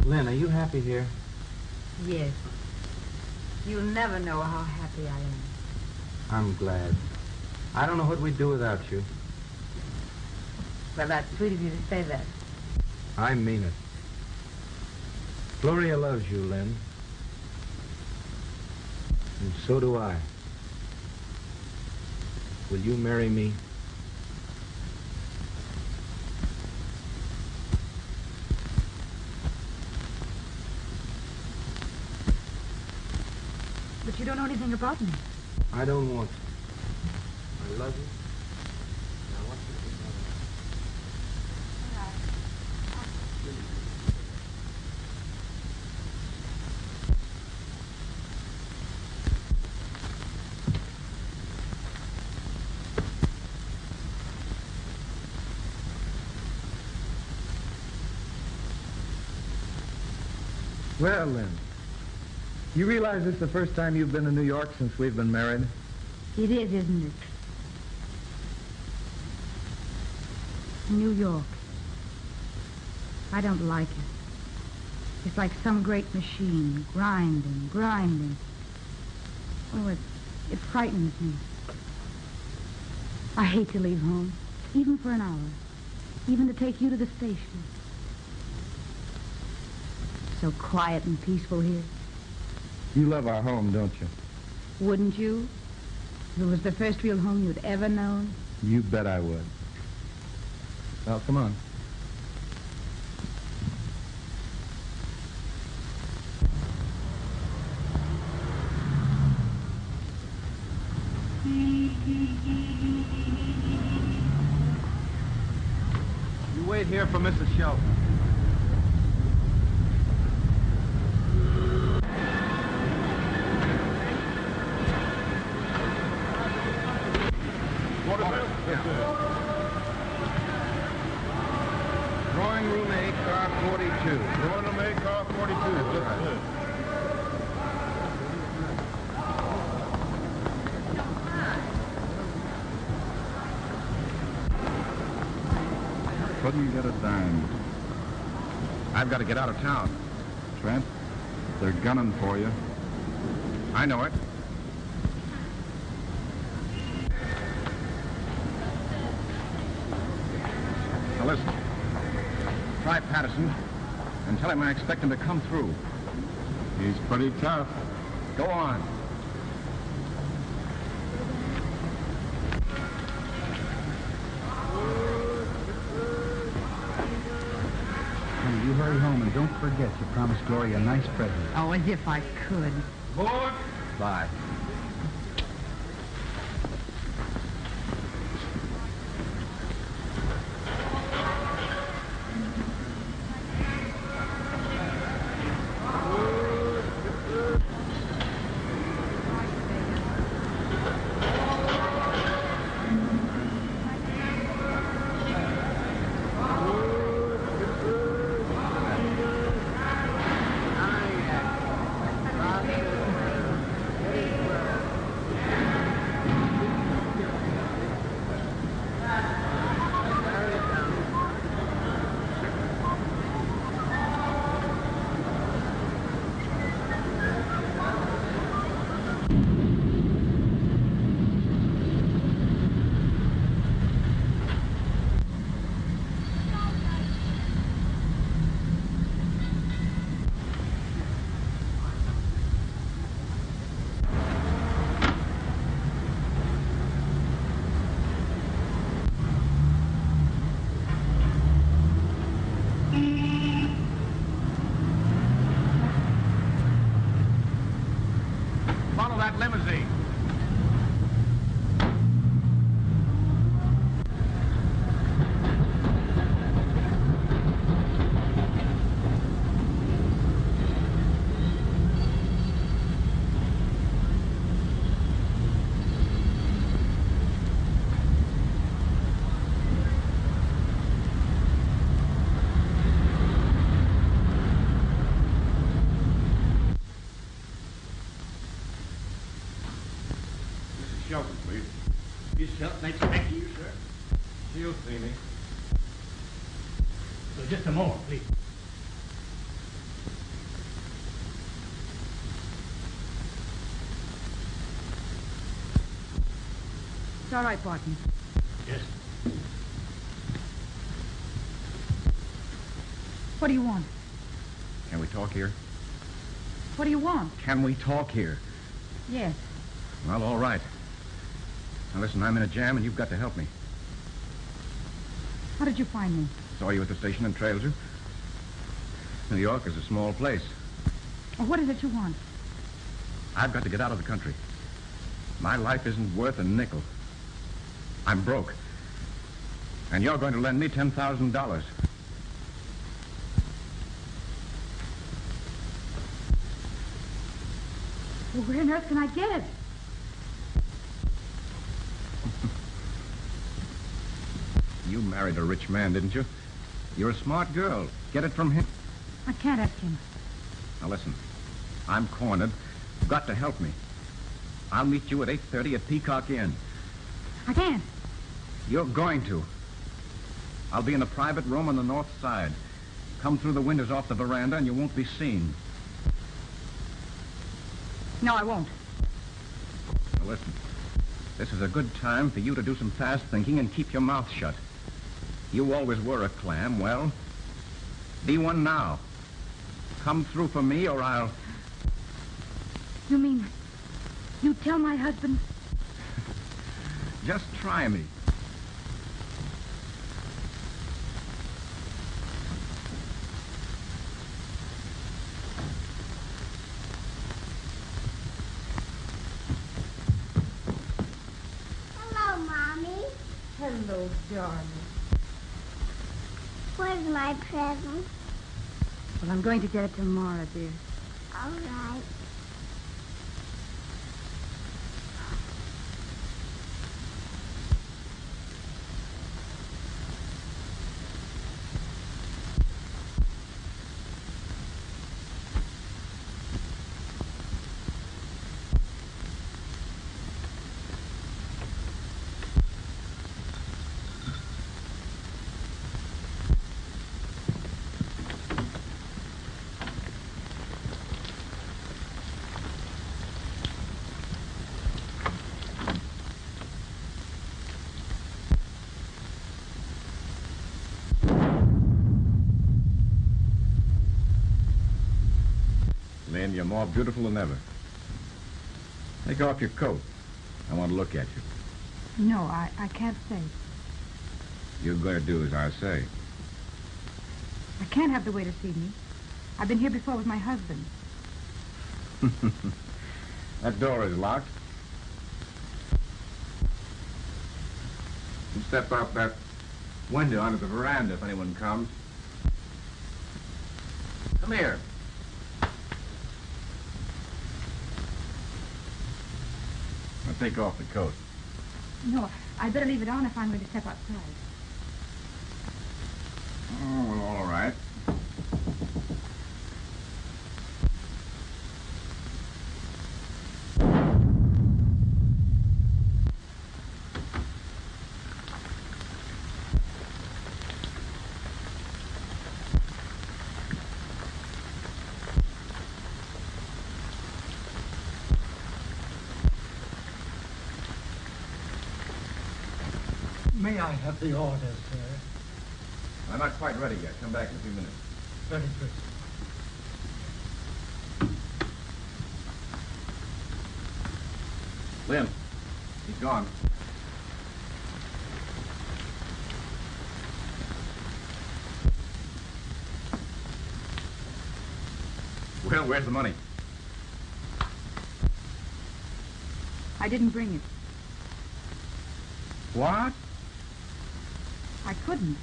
[SPEAKER 7] Lynn, are you happy here?
[SPEAKER 3] Yes. You'll never know how happy I am.
[SPEAKER 7] I'm glad. I don't know what we'd do without you.
[SPEAKER 3] Well, that's sweet of you to say that.
[SPEAKER 7] I mean it. Gloria loves you, Lynn. And so do I. Will you marry me?
[SPEAKER 3] But you don't know anything about me.
[SPEAKER 7] I don't want to. I love you. And I want you to be my wife.
[SPEAKER 14] Well, Lynn, you realize this is the first time you've been in New York since we've been married?
[SPEAKER 3] It is, isn't it? New York. I don't like it. It's like some great machine, grinding, grinding. Oh, it frightens me. I hate to leave home, even for an hour, even to take you to the station. So quiet and peaceful here.
[SPEAKER 14] You love our home, don't you?
[SPEAKER 3] Wouldn't you? If it was the first real home you'd ever known.
[SPEAKER 14] You bet I would. Well, come on.
[SPEAKER 7] You wait here for Mrs. Shelton.
[SPEAKER 11] Drawing room A, car 42.
[SPEAKER 5] Drawing room A, car 42. That's it.
[SPEAKER 14] Couldn't get a dime.
[SPEAKER 11] I've got to get out of town.
[SPEAKER 14] Trent, they're gunning for you.
[SPEAKER 11] I know it. Now listen. Try Patterson and tell him I expect him to come through.
[SPEAKER 14] He's pretty tough.
[SPEAKER 11] Go on.
[SPEAKER 7] Honey, you hurry home and don't forget you promised Gloria a nice present.
[SPEAKER 3] Oh, as if I could.
[SPEAKER 5] Board.
[SPEAKER 7] Bye.
[SPEAKER 11] Follow that limousine.
[SPEAKER 6] Shelton, please.
[SPEAKER 2] Miss Shelton, nice to meet you, sir.
[SPEAKER 6] She'll see me.
[SPEAKER 2] So just a moment, please.
[SPEAKER 3] It's all right, Barton.
[SPEAKER 2] Yes.
[SPEAKER 3] What do you want?
[SPEAKER 6] Can we talk here?
[SPEAKER 3] What do you want?
[SPEAKER 6] Can we talk here?
[SPEAKER 3] Yes.
[SPEAKER 6] Well, all right. Now, listen, I'm in a jam, and you've got to help me.
[SPEAKER 3] How did you find me?
[SPEAKER 6] Saw you at the station and trailed you. New York is a small place.
[SPEAKER 3] Well, what is it you want?
[SPEAKER 6] I've got to get out of the country. My life isn't worth a nickel. I'm broke. And you're going to lend me $10,000.
[SPEAKER 3] Well, where on earth can I get it?
[SPEAKER 6] You married a rich man, didn't you? You're a smart girl. Get it from him.
[SPEAKER 3] I can't ask him.
[SPEAKER 6] Now, listen. I'm cornered. You've got to help me. I'll meet you at 8:30 at Peacock Inn.
[SPEAKER 3] I can't.
[SPEAKER 6] You're going to. I'll be in a private room on the north side. Come through the windows off the veranda and you won't be seen.
[SPEAKER 3] No, I won't.
[SPEAKER 6] Now, listen. This is a good time for you to do some fast thinking and keep your mouth shut. You always were a clam. Well, be one now. Come through for me or I'll...
[SPEAKER 3] You mean you tell my husband?
[SPEAKER 6] Just try me.
[SPEAKER 13] Hello, Mommy.
[SPEAKER 3] Hello, darling.
[SPEAKER 13] Where's my present?
[SPEAKER 3] Well, I'm going to get it tomorrow, dear.
[SPEAKER 13] All right.
[SPEAKER 6] Lynn, you're more beautiful than ever. Take off your coat. I want to look at you.
[SPEAKER 3] No, I can't stay.
[SPEAKER 6] You're going to do as I say.
[SPEAKER 3] I can't have the waiter see me. I've been here before with my husband.
[SPEAKER 6] That door is locked. You step out that window onto the veranda if anyone comes. Come here. Now take off the coat.
[SPEAKER 3] No, I'd better leave it on if I'm going to step outside.
[SPEAKER 6] Oh, well, all right.
[SPEAKER 15] May I have the order, sir?
[SPEAKER 6] I'm not quite ready yet. Come back in a few minutes.
[SPEAKER 15] Very good.
[SPEAKER 6] Lynn, he's gone. Well, where's the money?
[SPEAKER 3] I didn't bring it.
[SPEAKER 6] What?
[SPEAKER 3] I couldn't.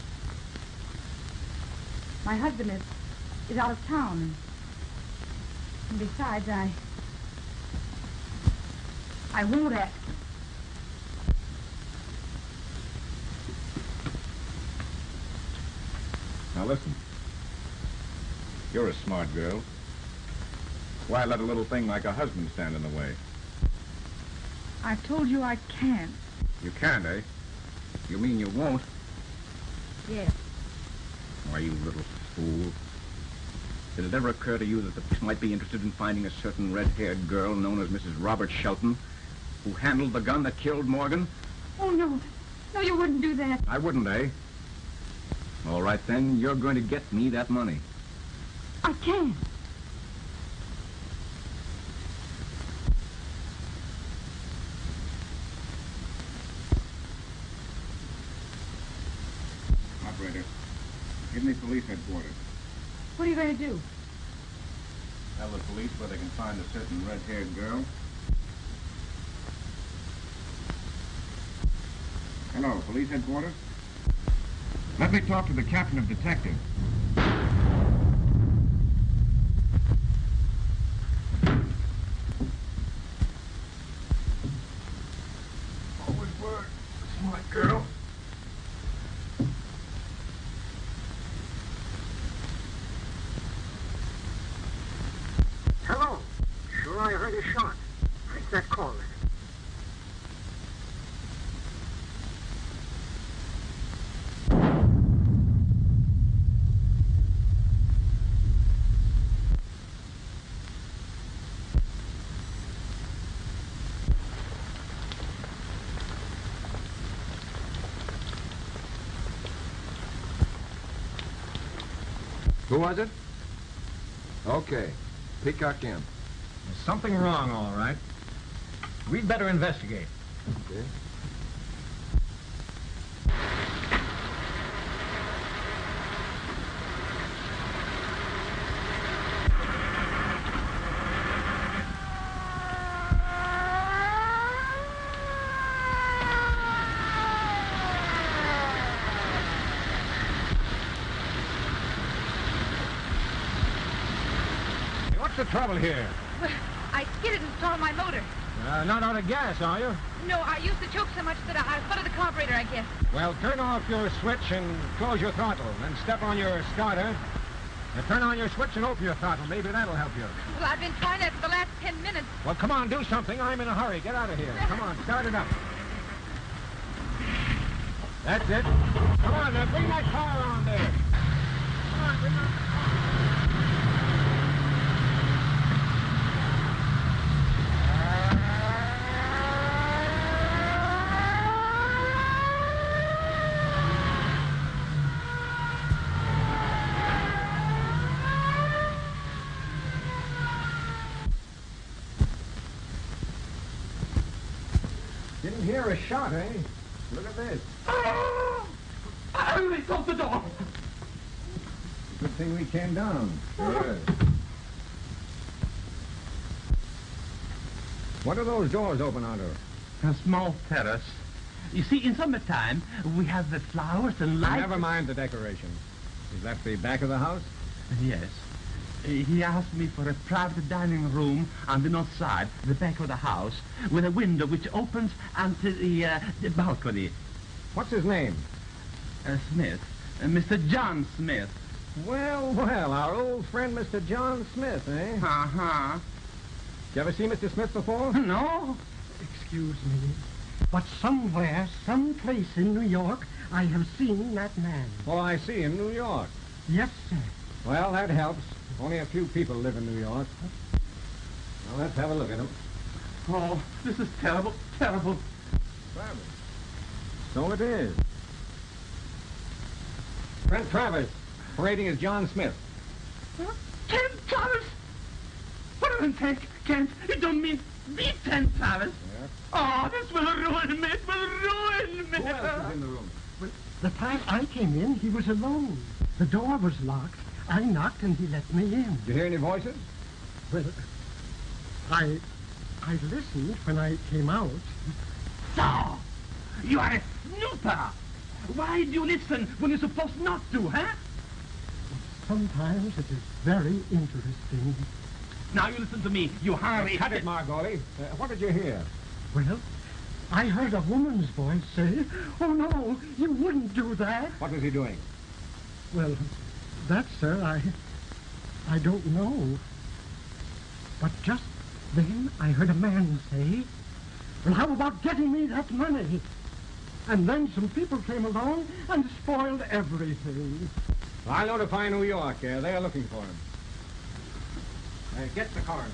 [SPEAKER 3] My husband is out of town. And besides, I won't ask him.
[SPEAKER 6] Now listen. You're a smart girl. Why let a little thing like a husband stand in the way?
[SPEAKER 3] I've told you I can't.
[SPEAKER 6] You can't, eh? You mean you won't?
[SPEAKER 3] Yes.
[SPEAKER 6] Why, you little fool. Did it ever occur to you that the police might be interested in finding a certain red-haired girl known as Mrs. Robert Shelton, who handled the gun that killed Morgan?
[SPEAKER 3] Oh, no. No, you wouldn't do that.
[SPEAKER 6] I wouldn't, eh? All right, then, you're going to get me that money.
[SPEAKER 3] I can't.
[SPEAKER 6] Operator, give me police headquarters.
[SPEAKER 3] What are you going to do?
[SPEAKER 6] Tell the police where they can find a certain red-haired girl. Hello, police headquarters? Let me talk to the captain of detectives. Always were a smart girl.
[SPEAKER 15] Hello. Sure, I heard a shot. Take that call.
[SPEAKER 11] Who was it? Okay. Peacock in.
[SPEAKER 1] There's something wrong, all right. We'd better investigate.
[SPEAKER 11] Okay.
[SPEAKER 1] What's the trouble here?
[SPEAKER 3] Well, I skidded and stalled my motor.
[SPEAKER 1] Not out of gas, are you?
[SPEAKER 3] No, I used the choke so much that I flooded the carburetor, I guess.
[SPEAKER 1] Well, turn off your switch and close your throttle. Then step on your starter. Now turn on your switch and open your throttle. Maybe that'll help you.
[SPEAKER 3] Well, I've been trying that for the last 10 minutes.
[SPEAKER 1] Well, come on, do something. I'm in a hurry. Get out of here. Come on, start it up. That's it. Come on, now bring that car on there. Come on, bring on the car. Didn't hear a shot, eh? Look at this.
[SPEAKER 15] They closed the door.
[SPEAKER 1] Good thing we came down.
[SPEAKER 11] Yes.
[SPEAKER 1] What are those doors open onto?
[SPEAKER 2] A small terrace. You see, in summertime, we have the flowers and lights.
[SPEAKER 1] Never mind the decoration. Is that the back of the house?
[SPEAKER 2] Yes. He asked me for a private dining room on the north side, the back of the house, with a window which opens onto the balcony.
[SPEAKER 1] What's his name?
[SPEAKER 2] Smith. Mr. John Smith.
[SPEAKER 1] Well, well, our old friend Mr. John Smith, eh?
[SPEAKER 2] Uh-huh.
[SPEAKER 1] You ever see Mr. Smith before?
[SPEAKER 2] No.
[SPEAKER 15] Excuse me, but somewhere, someplace in New York, I have seen that man.
[SPEAKER 1] Oh, I see, in New York.
[SPEAKER 15] Yes, sir.
[SPEAKER 1] Well, that helps. Only a few people live in New York. Well, let's have a look at him.
[SPEAKER 2] Oh, this is terrible, terrible.
[SPEAKER 1] Travis. So it is. Brent Travis, parading as John Smith.
[SPEAKER 2] Kent Travis? What do you think, Kent? You don't mean me, Kent Travis?
[SPEAKER 1] Yeah.
[SPEAKER 2] Oh, this will ruin me. It will ruin me.
[SPEAKER 1] Who else is in the room?
[SPEAKER 15] Well, the time I came in, he was alone. The door was locked. I knocked and he let me in.
[SPEAKER 1] Did you hear any voices?
[SPEAKER 15] Well, I listened when I came out.
[SPEAKER 2] So, you are a snooper. Why do you listen when you're supposed not to, huh?
[SPEAKER 15] Sometimes it is very interesting.
[SPEAKER 2] Now you listen to me, you hurry.
[SPEAKER 1] Cut it, Margoli. What did you hear?
[SPEAKER 15] Well, I heard a woman's voice say, "Oh, no, you wouldn't do that."
[SPEAKER 1] What was he doing?
[SPEAKER 15] Well, that, sir, I don't know. But just then I heard a man say, Well, how about getting me that money? And then some people came along and spoiled everything.
[SPEAKER 1] I'll notify New York. They're looking for him. Get the coroner.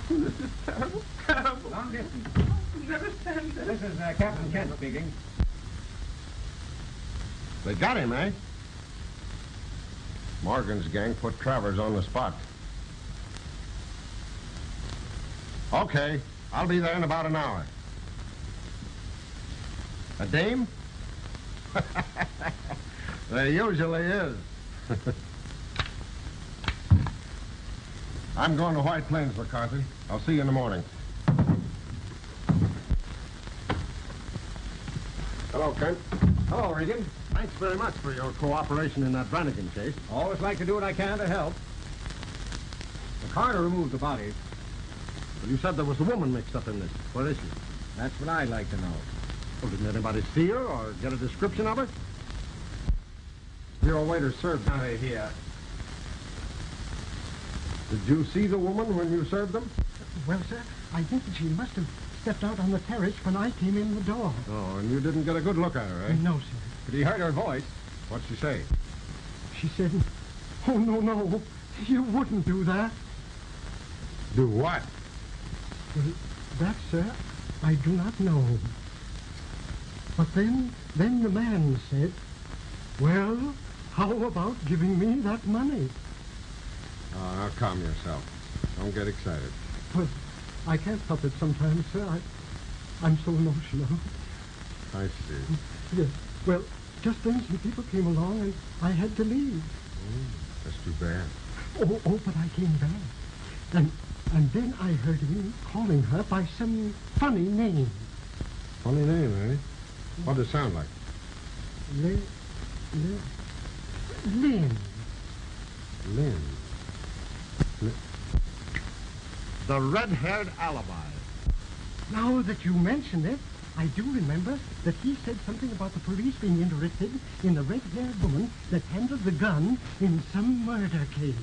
[SPEAKER 15] This is terrible, terrible.
[SPEAKER 1] Long distance.
[SPEAKER 15] I'll never stand this.
[SPEAKER 1] This is Captain Kent speaking.
[SPEAKER 11] They got him, eh? Morgan's gang put Travers on the spot. Okay, I'll be there in about an hour. A dame? There usually is. I'm going to White Plains, McCarthy. I'll see you in the morning. Hello, Kent.
[SPEAKER 1] Hello, Regan.
[SPEAKER 11] Thanks very much for your cooperation in that Brannigan case.
[SPEAKER 1] Always like to do what I can to help. The coroner removed the bodies.
[SPEAKER 11] Well, you said there was a woman mixed up in this. Where is she?
[SPEAKER 1] That's what I'd like to know.
[SPEAKER 11] Well, didn't anybody see her or get a description of her?
[SPEAKER 1] Your waiter served down here.
[SPEAKER 11] Did you see the woman when you served them?
[SPEAKER 15] Well, sir, I think that she must have stepped out on the terrace when I came in the door.
[SPEAKER 11] Oh, and you didn't get a good look at her, eh?
[SPEAKER 15] No, sir.
[SPEAKER 1] But he heard her voice.
[SPEAKER 11] What'd she say?
[SPEAKER 15] She said, "Oh, no, you wouldn't do that."
[SPEAKER 11] Do what?
[SPEAKER 15] Well, that, sir, I do not know. But then the man said, "Well, how about giving me that money?"
[SPEAKER 11] Oh, now calm yourself. Don't get excited.
[SPEAKER 15] Well, I can't help it sometimes, sir. I'm so emotional.
[SPEAKER 11] I see.
[SPEAKER 15] Yes. Well, just then some people came along and I had to leave.
[SPEAKER 11] That's too bad.
[SPEAKER 15] Oh, but I came back. And then I heard him calling her by some funny name.
[SPEAKER 11] Funny name, eh? What does it sound like?
[SPEAKER 15] Lynn.
[SPEAKER 11] Lynn. The red-haired Alibi.
[SPEAKER 15] Now that you mention it, I do remember that he said something about the police being interested in the red-haired woman that handled the gun in some murder case.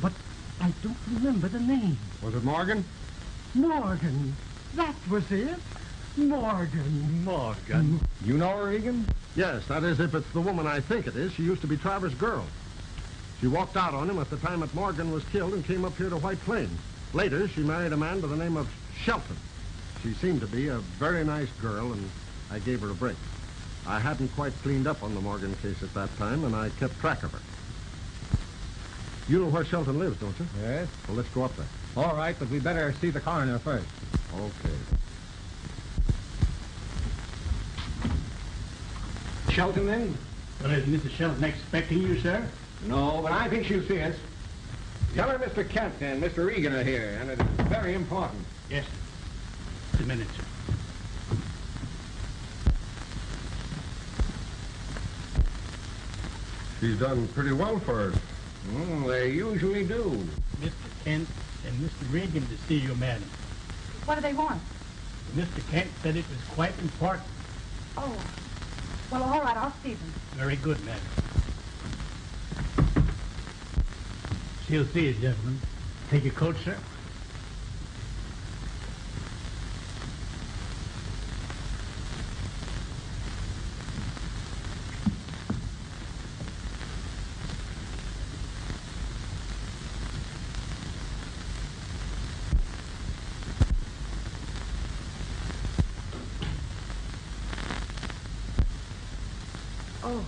[SPEAKER 15] But I don't remember the name.
[SPEAKER 11] Was it Morgan?
[SPEAKER 15] Morgan. That was it. Morgan.
[SPEAKER 1] You know her, Regan?
[SPEAKER 11] Yes, that is, if it's the woman I think it is. She used to be Travers' girl. She walked out on him at the time that Morgan was killed and came up here to White Plains. Later, she married a man by the name of Shelton. She seemed to be a very nice girl, and I gave her a break. I hadn't quite cleaned up on the Morgan case at that time, and I kept track of her. You know where Shelton lives, don't you?
[SPEAKER 1] Yes.
[SPEAKER 11] Well, let's go up there.
[SPEAKER 1] All right, but we better see the coroner first.
[SPEAKER 11] Okay.
[SPEAKER 1] Shelton, then?
[SPEAKER 16] Well, is Mrs. Shelton expecting you, sir?
[SPEAKER 1] No, but I think she'll see us. Tell her Mr. Kent and Mr. Regan are here, and it's very important.
[SPEAKER 16] Yes, sir. Just a minute, sir.
[SPEAKER 11] She's done pretty well for her.
[SPEAKER 1] They usually do.
[SPEAKER 16] Mr. Kent and Mr. Regan to see you, madam.
[SPEAKER 3] What do they want?
[SPEAKER 16] Mr. Kent said it was quite important.
[SPEAKER 3] Oh, well, all right, I'll see them.
[SPEAKER 16] Very good, madam. She'll see you, gentlemen. Take your coat, sir.
[SPEAKER 3] Oh.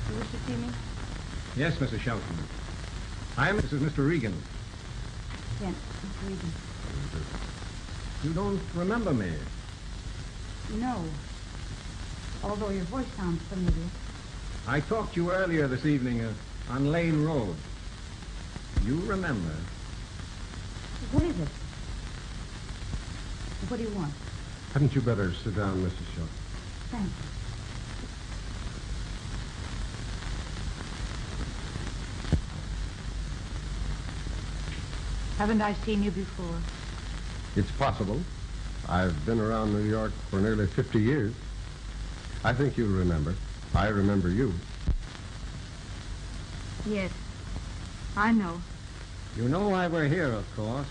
[SPEAKER 3] You wish to see me?
[SPEAKER 1] Yes, Mrs. Shelton. This is Mr. Regan.
[SPEAKER 3] Yes, Mr. Regan.
[SPEAKER 1] You don't remember me?
[SPEAKER 3] No. Although your voice sounds familiar.
[SPEAKER 1] I talked to you earlier this evening on Lane Road. You remember?
[SPEAKER 3] What is it? What do you want?
[SPEAKER 11] Hadn't you better sit down, Mrs. Shelton?
[SPEAKER 3] Thank you. Haven't I seen you before?
[SPEAKER 11] It's possible. I've been around New York for nearly 50 years. I think you'll remember. I remember you.
[SPEAKER 3] Yes, I know.
[SPEAKER 17] You know why we're here, of course.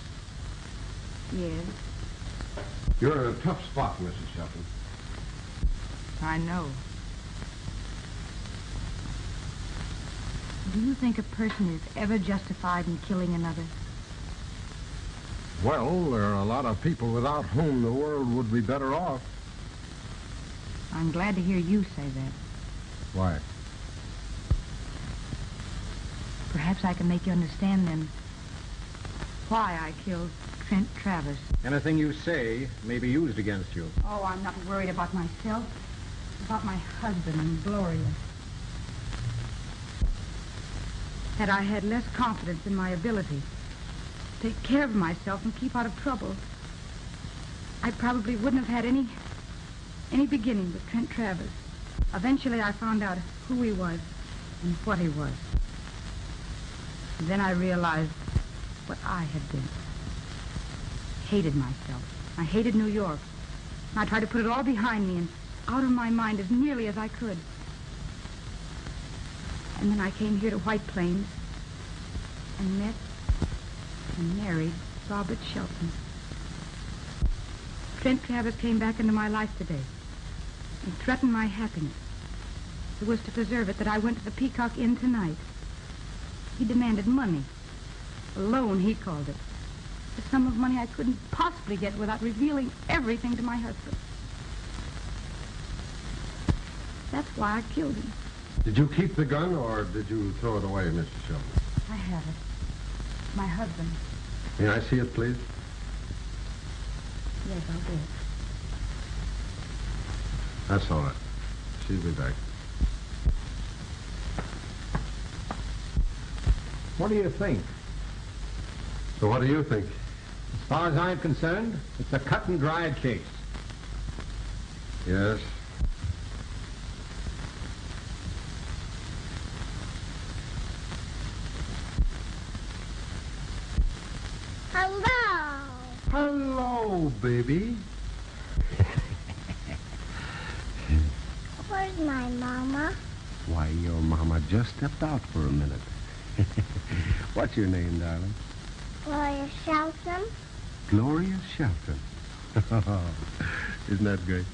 [SPEAKER 3] Yes,
[SPEAKER 11] You're in a tough spot, Mrs. Shelton.
[SPEAKER 3] I know. Do you think a person is ever justified in killing another?
[SPEAKER 11] Well, there are a lot of people without whom the world would be better off.
[SPEAKER 3] I'm glad to hear you say that.
[SPEAKER 11] Why?
[SPEAKER 3] Perhaps I can make you understand then why I killed Trent Travers.
[SPEAKER 14] Anything you say may be used against you.
[SPEAKER 3] Oh, I'm not worried about myself. About my husband and Gloria. Had I had less confidence in my ability to take care of myself and keep out of trouble, I probably wouldn't have had any beginning with Trent Travers. Eventually I found out who he was and what he was. And then I realized what I had been. Hated myself. I hated New York. And I tried to put it all behind me and out of my mind as nearly as I could. And then I came here to White Plains and met and married Robert Shelton. Trent Travers came back into my life today and threatened my happiness. It was to preserve it that I went to the Peacock Inn tonight. He demanded money. A loan, he called it. A sum of money I couldn't possibly get without revealing everything to my husband. That's why I killed him.
[SPEAKER 11] Did you keep the gun, or did you throw it away, Mrs. Shelton?
[SPEAKER 3] I have it. My husband.
[SPEAKER 11] May I see it, please?
[SPEAKER 3] Yes, I'll do it.
[SPEAKER 11] That's all right. She'll be back.
[SPEAKER 17] What do you think?
[SPEAKER 11] So what do you think?
[SPEAKER 17] As far as I'm concerned, it's a cut and dried case.
[SPEAKER 11] Yes.
[SPEAKER 13] Hello.
[SPEAKER 11] Hello, baby.
[SPEAKER 13] Where's my mama?
[SPEAKER 11] Why, your mama just stepped out for a minute. What's your name, darling?
[SPEAKER 13] Gloria Shelton.
[SPEAKER 11] Gloria Shelton. Isn't that great?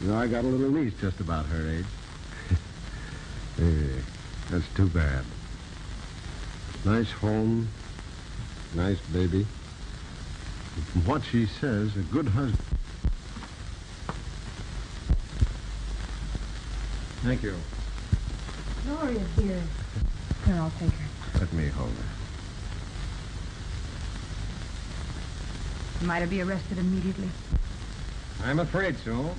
[SPEAKER 11] You know, I got a little niece just about her age. Hey, that's too bad. Nice home, nice baby. And from what she says, a good husband.
[SPEAKER 14] Thank you.
[SPEAKER 3] Gloria's here. Here, I'll take her.
[SPEAKER 11] Let me hold her.
[SPEAKER 3] Might I be arrested immediately?
[SPEAKER 14] I'm afraid so.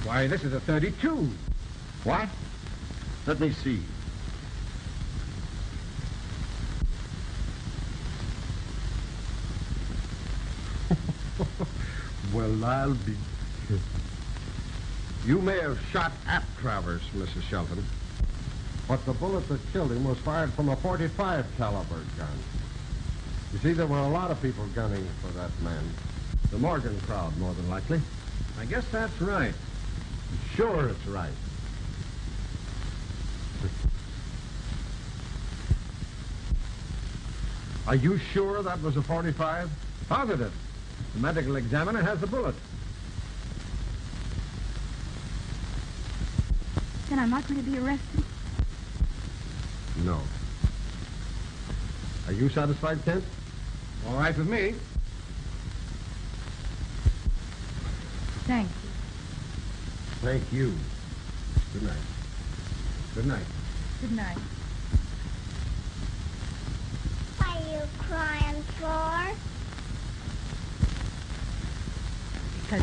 [SPEAKER 14] Why, this is a 32.
[SPEAKER 11] What?
[SPEAKER 14] Let me see.
[SPEAKER 11] Well, I'll be... You may have shot at Travers, Mrs. Shelton, but the bullet that killed him was fired from a .45 caliber gun. You see, there were a lot of people gunning for that man. The Morgan crowd, more than likely.
[SPEAKER 14] I guess that's right.
[SPEAKER 11] Sure it's right. Are you sure that was a .45?
[SPEAKER 14] Positive. The medical examiner has the bullet.
[SPEAKER 3] Then I'm not going to be arrested.
[SPEAKER 11] No. Are you satisfied, Kent?
[SPEAKER 14] All right with me.
[SPEAKER 3] Thank you.
[SPEAKER 11] Thank you. Good night. Good night.
[SPEAKER 3] Good night.
[SPEAKER 13] What are you crying for?
[SPEAKER 3] Because